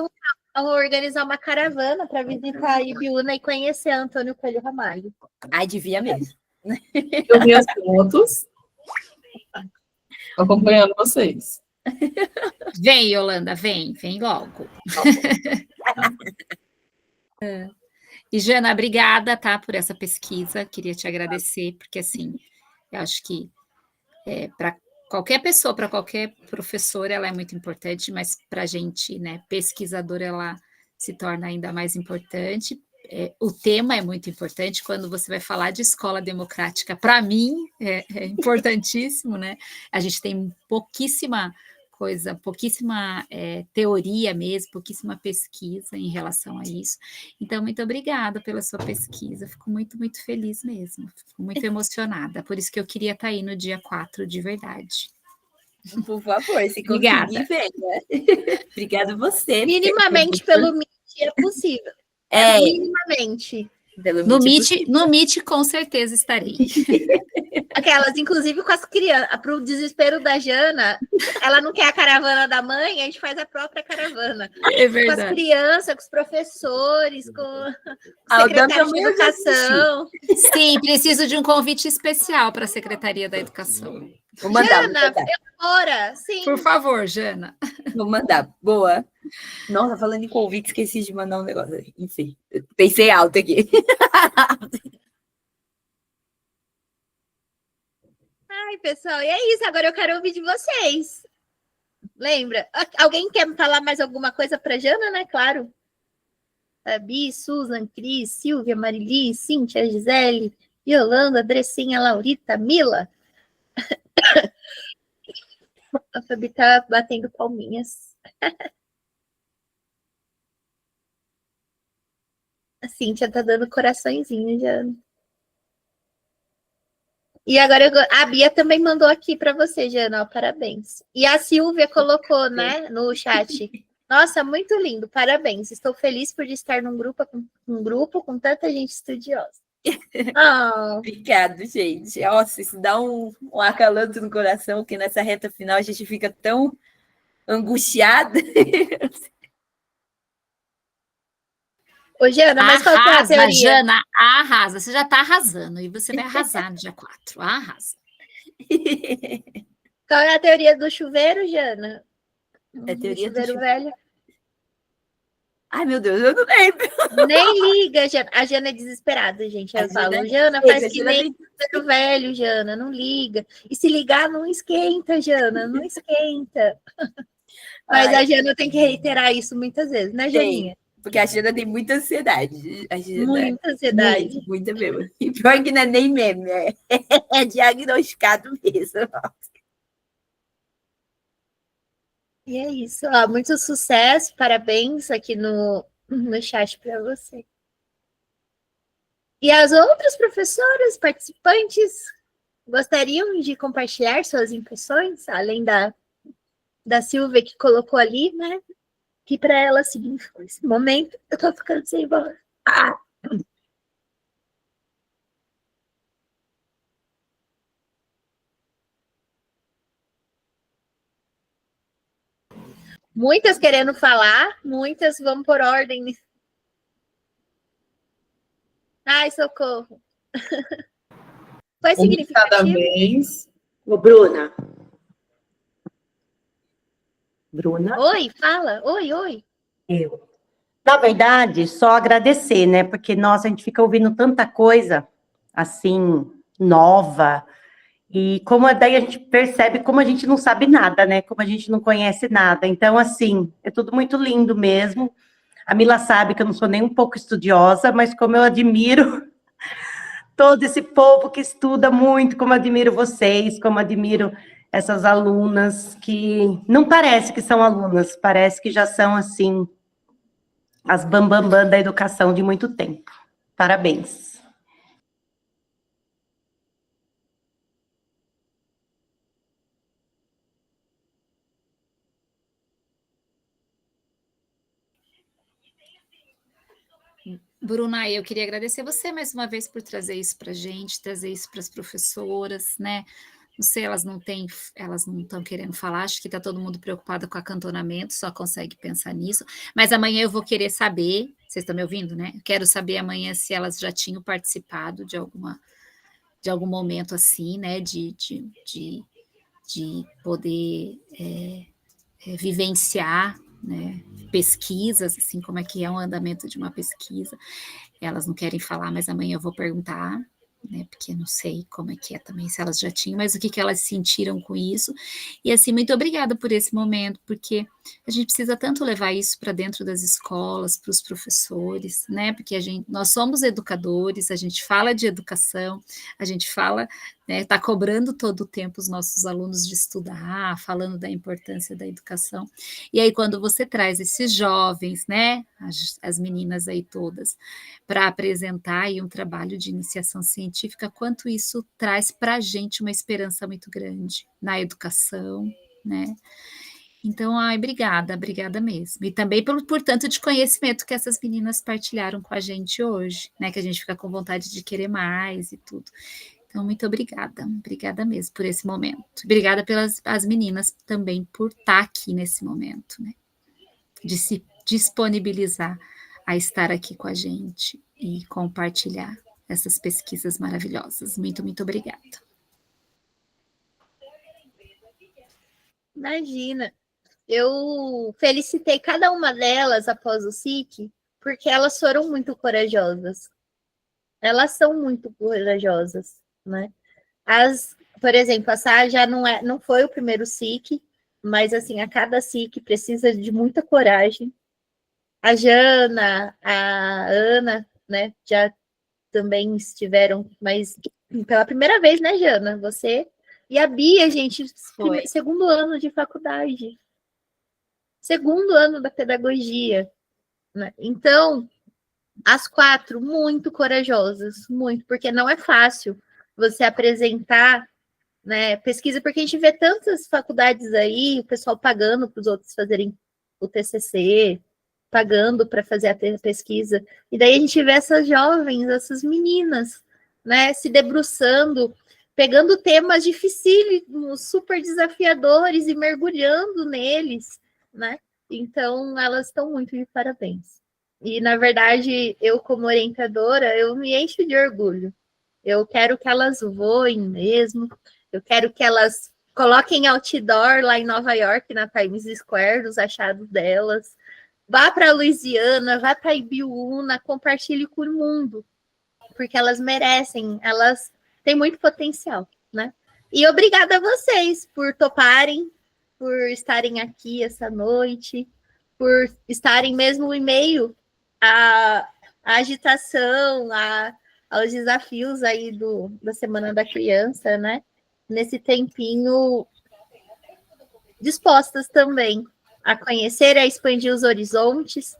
[SPEAKER 1] organizar uma caravana para visitar a Ibiúna e conhecer Antônio Coelho Ramalho.
[SPEAKER 7] Ai, devia mesmo.
[SPEAKER 5] Eu vi as fotos, acompanhando vocês.
[SPEAKER 3] Vem, Yolanda, vem logo. E, Jana, obrigada, tá, por essa pesquisa. Queria te agradecer, porque, assim, eu acho que para qualquer pessoa, para qualquer professor, ela é muito importante, mas para a gente, né, pesquisador, ela se torna ainda mais importante. O tema é muito importante quando você vai falar de escola democrática. Para mim, é importantíssimo, né? A gente tem pouquíssima coisa, pouquíssima teoria mesmo, pouquíssima pesquisa em relação a isso. Então, muito obrigada pela sua pesquisa. Fico muito, muito feliz mesmo. Fico muito emocionada. Por isso que eu queria estar aí no dia 4, de verdade.
[SPEAKER 7] Por favor, se
[SPEAKER 3] Obrigada.
[SPEAKER 7] conseguir, venha. Obrigada a você.
[SPEAKER 1] Minimamente pelo Meet é possível. Minimamente.
[SPEAKER 3] No Meet, com certeza estarei.
[SPEAKER 1] Aquelas, inclusive com as crianças, para o desespero da Jana, ela não quer a caravana da mãe, a gente faz a própria caravana.
[SPEAKER 3] É verdade.
[SPEAKER 1] Com as crianças, com os professores, com o secretário de educação.
[SPEAKER 3] Sim, preciso de um convite especial para a Secretaria da Educação.
[SPEAKER 7] Vou mandar,
[SPEAKER 1] Jana, fora, sim.
[SPEAKER 3] Por favor, Jana.
[SPEAKER 7] Vou mandar. Boa. Nossa, falando em convite, esqueci de mandar um negócio. Enfim, pensei alto aqui.
[SPEAKER 1] Ai, pessoal, e é isso. Agora eu quero ouvir de vocês. Lembra? Alguém quer falar mais alguma coisa para Jana, né? Claro. Bi, Susan, Cris, Silvia, Marili, Cíntia, Gisele, Yolanda, Andressinha, Laurita, Mila. A Fabi tá batendo palminhas. A Cíntia tá dando coraçõezinho já. E agora a Bia também mandou aqui para você, Jana, ó, parabéns. E a Silvia colocou, né, no chat. Nossa, muito lindo, parabéns. Estou feliz por estar num grupo com tanta gente estudiosa. Oh.
[SPEAKER 7] Obrigado, gente. Nossa, isso dá um acalanto no coração, que nessa reta final a gente fica tão angustiada.
[SPEAKER 1] Ô, Jana, mas qual que é a teoria?
[SPEAKER 3] Jana, arrasa. Você já está arrasando e você vai arrasar no dia 4. Arrasa.
[SPEAKER 1] Qual é a teoria do chuveiro, Jana?
[SPEAKER 7] É a teoria do
[SPEAKER 1] chuveiro
[SPEAKER 7] chuveiro.
[SPEAKER 1] velho.
[SPEAKER 7] Ai, meu Deus, eu não lembro.
[SPEAKER 1] Nem liga, Jana. A Jana é desesperada, gente. Eu falo, Jana,
[SPEAKER 7] chega,
[SPEAKER 1] faz que
[SPEAKER 7] Jana
[SPEAKER 1] nem chuveiro velho, Jana, não liga. E se ligar, não esquenta, Jana, não esquenta. Mas a Jana tem que reiterar isso muitas vezes, né, Janinha?
[SPEAKER 7] Porque a Jana tem muita ansiedade. A Jana,
[SPEAKER 1] Muita ansiedade.
[SPEAKER 7] muita mesmo. E pior que não é nem meme, é diagnosticado mesmo.
[SPEAKER 1] E é isso. Ó, muito sucesso, parabéns aqui no chat para você. E as outras professoras, participantes, gostariam de compartilhar suas impressões, além da Silvia que colocou ali, né? Que para ela significou esse momento. Eu tô ficando sem voz. Muitas querendo falar, muitas vamos por ordem. Ai, socorro. Foi significativo?
[SPEAKER 5] Cada vez.
[SPEAKER 8] Ô, Bruna. Bruna?
[SPEAKER 1] Oi, fala. Oi.
[SPEAKER 8] Eu. Na verdade, só agradecer, né? Porque, nossa, a gente fica ouvindo tanta coisa, assim, nova, e como daí a gente percebe como a gente não sabe nada, né? Como a gente não conhece nada. Então, assim, é tudo muito lindo mesmo. A Mila sabe que eu não sou nem um pouco estudiosa, mas como eu admiro todo esse povo que estuda muito, como admiro vocês, como admiro essas alunas que não parece que são alunas, parece que já são, assim, as bambambam da educação de muito tempo. Parabéns.
[SPEAKER 3] Bruna, eu queria agradecer você mais uma vez por trazer isso para a gente, trazer isso para as professoras, né? Não sei, elas não estão querendo falar, acho que está todo mundo preocupado com acantonamento, só consegue pensar nisso. Mas amanhã eu vou querer saber, vocês estão me ouvindo, né? Quero saber amanhã se elas já tinham participado de algum momento assim, né? De poder vivenciar, né, pesquisas, assim, como é que é o andamento de uma pesquisa. Elas não querem falar, mas amanhã eu vou perguntar, né, porque não sei como é que é também, se elas já tinham, mas o que elas sentiram com isso. E assim, muito obrigada por esse momento, porque a gente precisa tanto levar isso para dentro das escolas, para os professores, né, porque nós somos educadores, a gente fala de educação, a gente fala, né, está cobrando todo o tempo os nossos alunos de estudar, falando da importância da educação. E aí, quando você traz esses jovens, né, as meninas aí todas, para apresentar aí um trabalho de iniciação científica, quanto isso traz para a gente uma esperança muito grande na educação, né? Então, obrigada mesmo. E também por tanto de conhecimento que essas meninas partilharam com a gente hoje, né? Que a gente fica com vontade de querer mais e tudo. Então, muito obrigada mesmo por esse momento. Obrigada pelas as meninas também por estar aqui nesse momento, né? De se disponibilizar a estar aqui com a gente e compartilhar essas pesquisas maravilhosas. Muito obrigada.
[SPEAKER 1] Imagina. Eu felicitei cada uma delas após o SIC, porque elas foram muito corajosas. Elas são muito corajosas, né? Por exemplo, a Sá já não foi o primeiro SIC, mas assim, a cada SIC precisa de muita coragem. A Jana, a Ana, né, já também estiveram, mas pela primeira vez, né, Jana? Você e a Bia, gente, segundo ano de faculdade. Segundo ano da pedagogia, né? Então, as 4 muito corajosas, muito, porque não é fácil você apresentar, né, pesquisa, porque a gente vê tantas faculdades aí, o pessoal pagando para os outros fazerem o TCC, pagando para fazer a pesquisa, e daí a gente vê essas jovens, essas meninas, né, se debruçando, pegando temas dificílimos, super desafiadores e mergulhando neles, né? Então, elas estão muito de parabéns. E, na verdade, eu, como orientadora, eu me encho de orgulho. Eu quero que elas voem mesmo, eu quero que elas Coloquem outdoor lá em Nova York, na Times Square, dos achados delas. Vá para Louisiana, vá para Ibiúna, compartilhe com o mundo, porque elas merecem, elas têm muito potencial, né? E obrigada a vocês por toparem, por estarem aqui essa noite, por estarem mesmo em meio à agitação, aos desafios aí da Semana da Criança, né? Nesse tempinho, dispostas também a conhecer, a expandir os horizontes.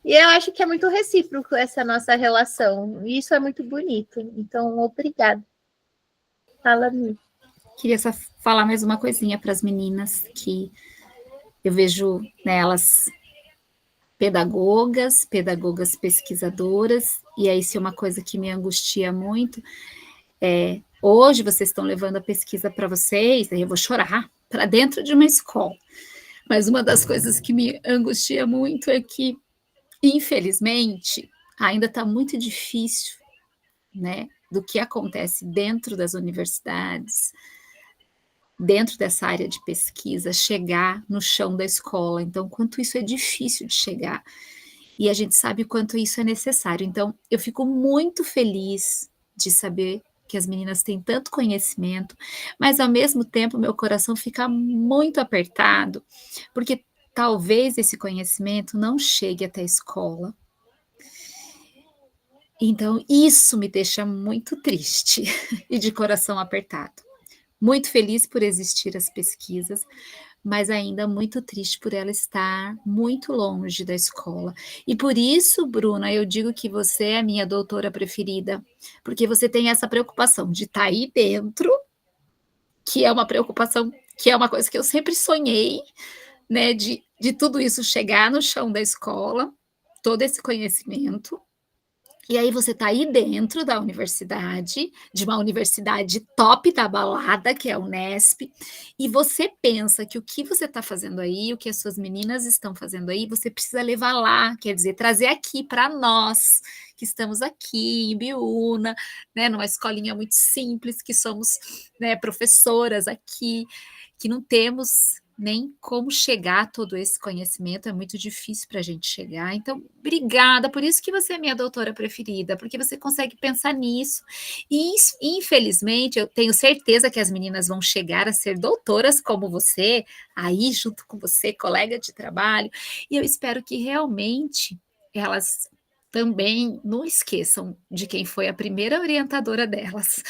[SPEAKER 1] E eu acho que é muito recíproco essa nossa relação. E isso é muito bonito. Então, obrigada. Fala, Mi.
[SPEAKER 3] Queria só falar mais uma coisinha para as meninas, que eu vejo nelas pedagogas pesquisadoras, e aí se uma coisa que me angustia muito hoje vocês estão levando a pesquisa para vocês, aí eu vou chorar, para dentro de uma escola. Mas uma das coisas que me angustia muito é que, infelizmente, ainda está muito difícil, né, do que acontece dentro das universidades, dentro dessa área de pesquisa, chegar no chão da escola. Então, quanto isso é difícil de chegar. E a gente sabe quanto isso é necessário. Então, eu fico muito feliz de saber que as meninas têm tanto conhecimento, mas, ao mesmo tempo, meu coração fica muito apertado, porque talvez esse conhecimento não chegue até a escola. Então, isso me deixa muito triste e de coração apertado. Muito feliz por existir as pesquisas, mas ainda muito triste por ela estar muito longe da escola. E por isso, Bruna, eu digo que você é a minha doutora preferida, porque você tem essa preocupação de estar aí dentro, que é uma preocupação, que é uma coisa que eu sempre sonhei, né, de tudo isso chegar no chão da escola, todo esse conhecimento. E aí você está aí dentro da universidade, de uma universidade top da balada, que é a Unesp, e você pensa que o que você está fazendo aí, o que as suas meninas estão fazendo aí, você precisa levar lá, quer dizer, trazer aqui para nós, que estamos aqui em Biúna, né, numa escolinha muito simples, que somos, né, professoras aqui, que não temos nem como chegar a todo esse conhecimento, é muito difícil para a gente chegar. Então, obrigada, por isso que você é minha doutora preferida, porque você consegue pensar nisso. E, infelizmente, eu tenho certeza que as meninas vão chegar a ser doutoras como você, aí junto com você, colega de trabalho, e eu espero que realmente elas também não esqueçam de quem foi a primeira orientadora delas.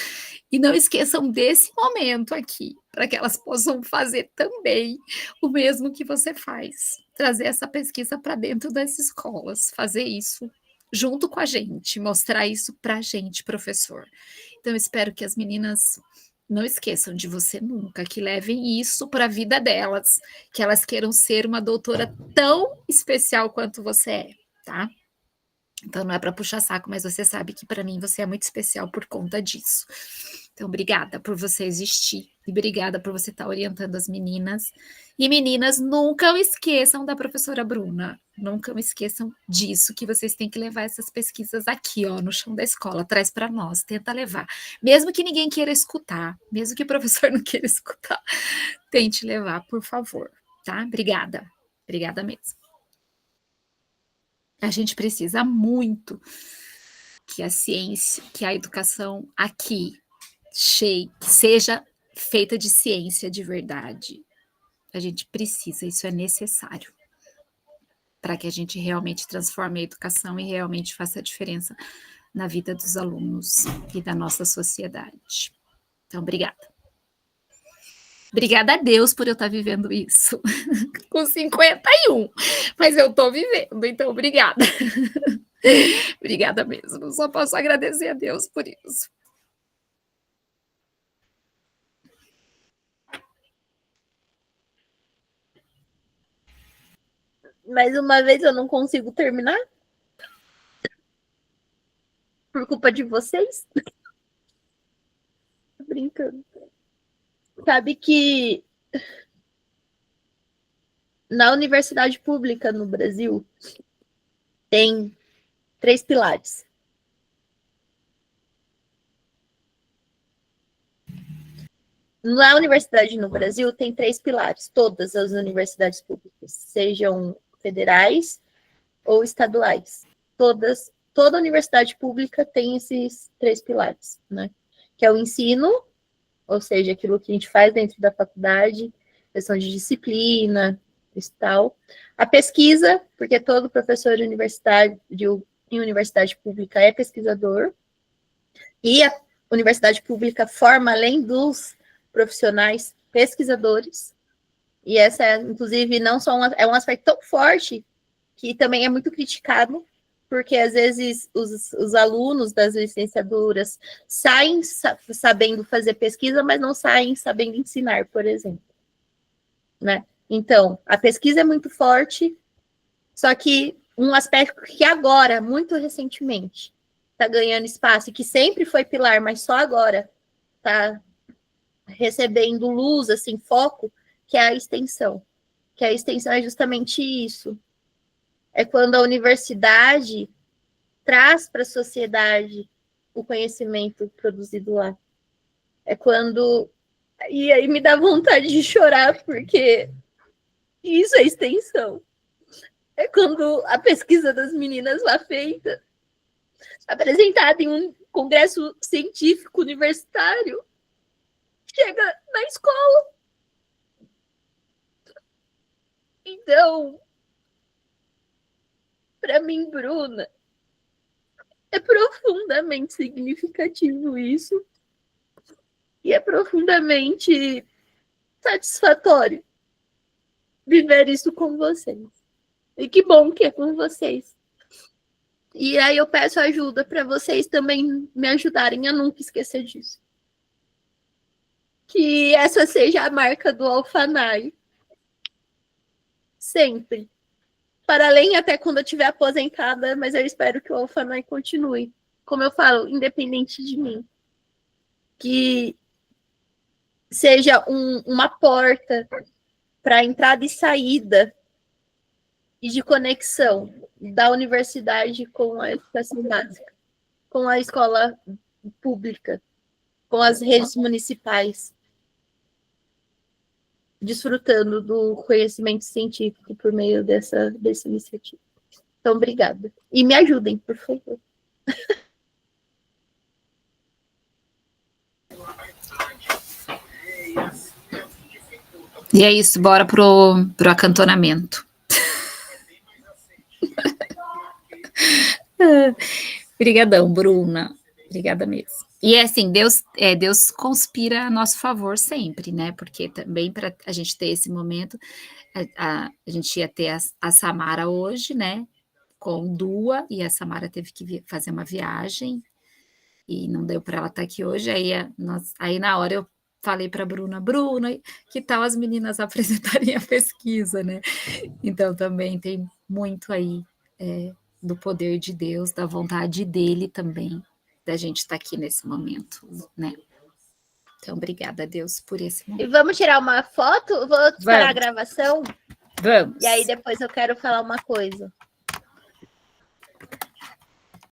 [SPEAKER 3] E não esqueçam desse momento aqui, para que elas possam fazer também o mesmo que você faz. Trazer essa pesquisa para dentro das escolas, fazer isso junto com a gente, mostrar isso para a gente, professor. Então, eu espero que as meninas não esqueçam de você nunca, que levem isso para a vida delas, que elas queiram ser uma doutora tão especial quanto você é, tá? Então, não é para puxar saco, mas você sabe que para mim você é muito especial por conta disso. Então, obrigada por você existir e obrigada por você estar orientando as meninas. E meninas, nunca esqueçam da professora Bruna. Nunca esqueçam disso, que vocês têm que levar essas pesquisas aqui, ó, no chão da escola. Traz para nós, tenta levar. Mesmo que ninguém queira escutar, mesmo que o professor não queira escutar, tente levar, por favor, tá? Obrigada. Obrigada mesmo. A gente precisa muito que a ciência, que a educação aqui seja feita de ciência de verdade. A gente precisa, isso é necessário para que a gente realmente transforme a educação e realmente faça a diferença na vida dos alunos e da nossa sociedade. Então, obrigada. Obrigada a Deus por eu estar vivendo isso, com 51, mas eu estou vivendo, então obrigada. Obrigada mesmo, só posso agradecer a Deus por isso.
[SPEAKER 1] Mais uma vez eu não consigo terminar? Por culpa de vocês? Tô brincando. Sabe que na universidade pública no Brasil tem 3 pilares. Na universidade no Brasil tem 3 pilares, todas as universidades públicas, sejam federais ou estaduais. Toda universidade pública tem esses 3 pilares, né? Que é o ensino, ou seja, aquilo que a gente faz dentro da faculdade, questão de disciplina, e tal. A pesquisa, porque todo professor universitário em universidade pública é pesquisador, e a universidade pública forma, além dos profissionais, pesquisadores, e essa é, inclusive, não só é um aspecto tão forte que também é muito criticado, porque às vezes os alunos das licenciaturas saem sabendo fazer pesquisa, mas não saem sabendo ensinar, por exemplo, né? Então, a pesquisa é muito forte, só que um aspecto que agora, muito recentemente, está ganhando espaço, e que sempre foi pilar, mas só agora está recebendo luz, assim, foco, que é a extensão. Que a extensão é justamente isso. É quando a universidade traz para a sociedade o conhecimento produzido lá. É quando... E aí me dá vontade de chorar, porque isso é extensão. É quando a pesquisa das meninas lá feita, apresentada em um congresso científico universitário, chega na escola. Então, para mim, Bruna, é profundamente significativo isso. E é profundamente satisfatório viver isso com vocês. E que bom que é com vocês. E aí eu peço ajuda para vocês também me ajudarem a nunca esquecer disso. Que essa seja a marca do Alfanai. Sempre. Para além até quando eu estiver aposentada, mas eu espero que o Alfanai continue. Como eu falo, independente de mim. Que seja uma porta para entrada e saída e de conexão da universidade com a educação básica, com a escola pública, com as redes municipais, desfrutando do conhecimento científico por meio dessa iniciativa. Então, obrigada. E me ajudem, por favor.
[SPEAKER 3] E é isso, bora pro acantonamento. Obrigadão, Bruna. Obrigada mesmo. E é assim, Deus conspira a nosso favor sempre, né? Porque também para a gente ter esse momento, a gente ia ter a Samara hoje, né? Com Dua, e a Samara teve que fazer uma viagem e não deu para ela estar aqui hoje. Aí na hora eu falei para Bruna, que tal as meninas apresentarem a pesquisa, né? Então também tem muito aí do poder de Deus, da vontade dele também, da gente estar aqui nesse momento, né? Então, obrigada a Deus por esse momento.
[SPEAKER 1] E vamos tirar uma foto? Vou parar a gravação?
[SPEAKER 3] Vamos.
[SPEAKER 1] E aí depois eu quero falar uma coisa.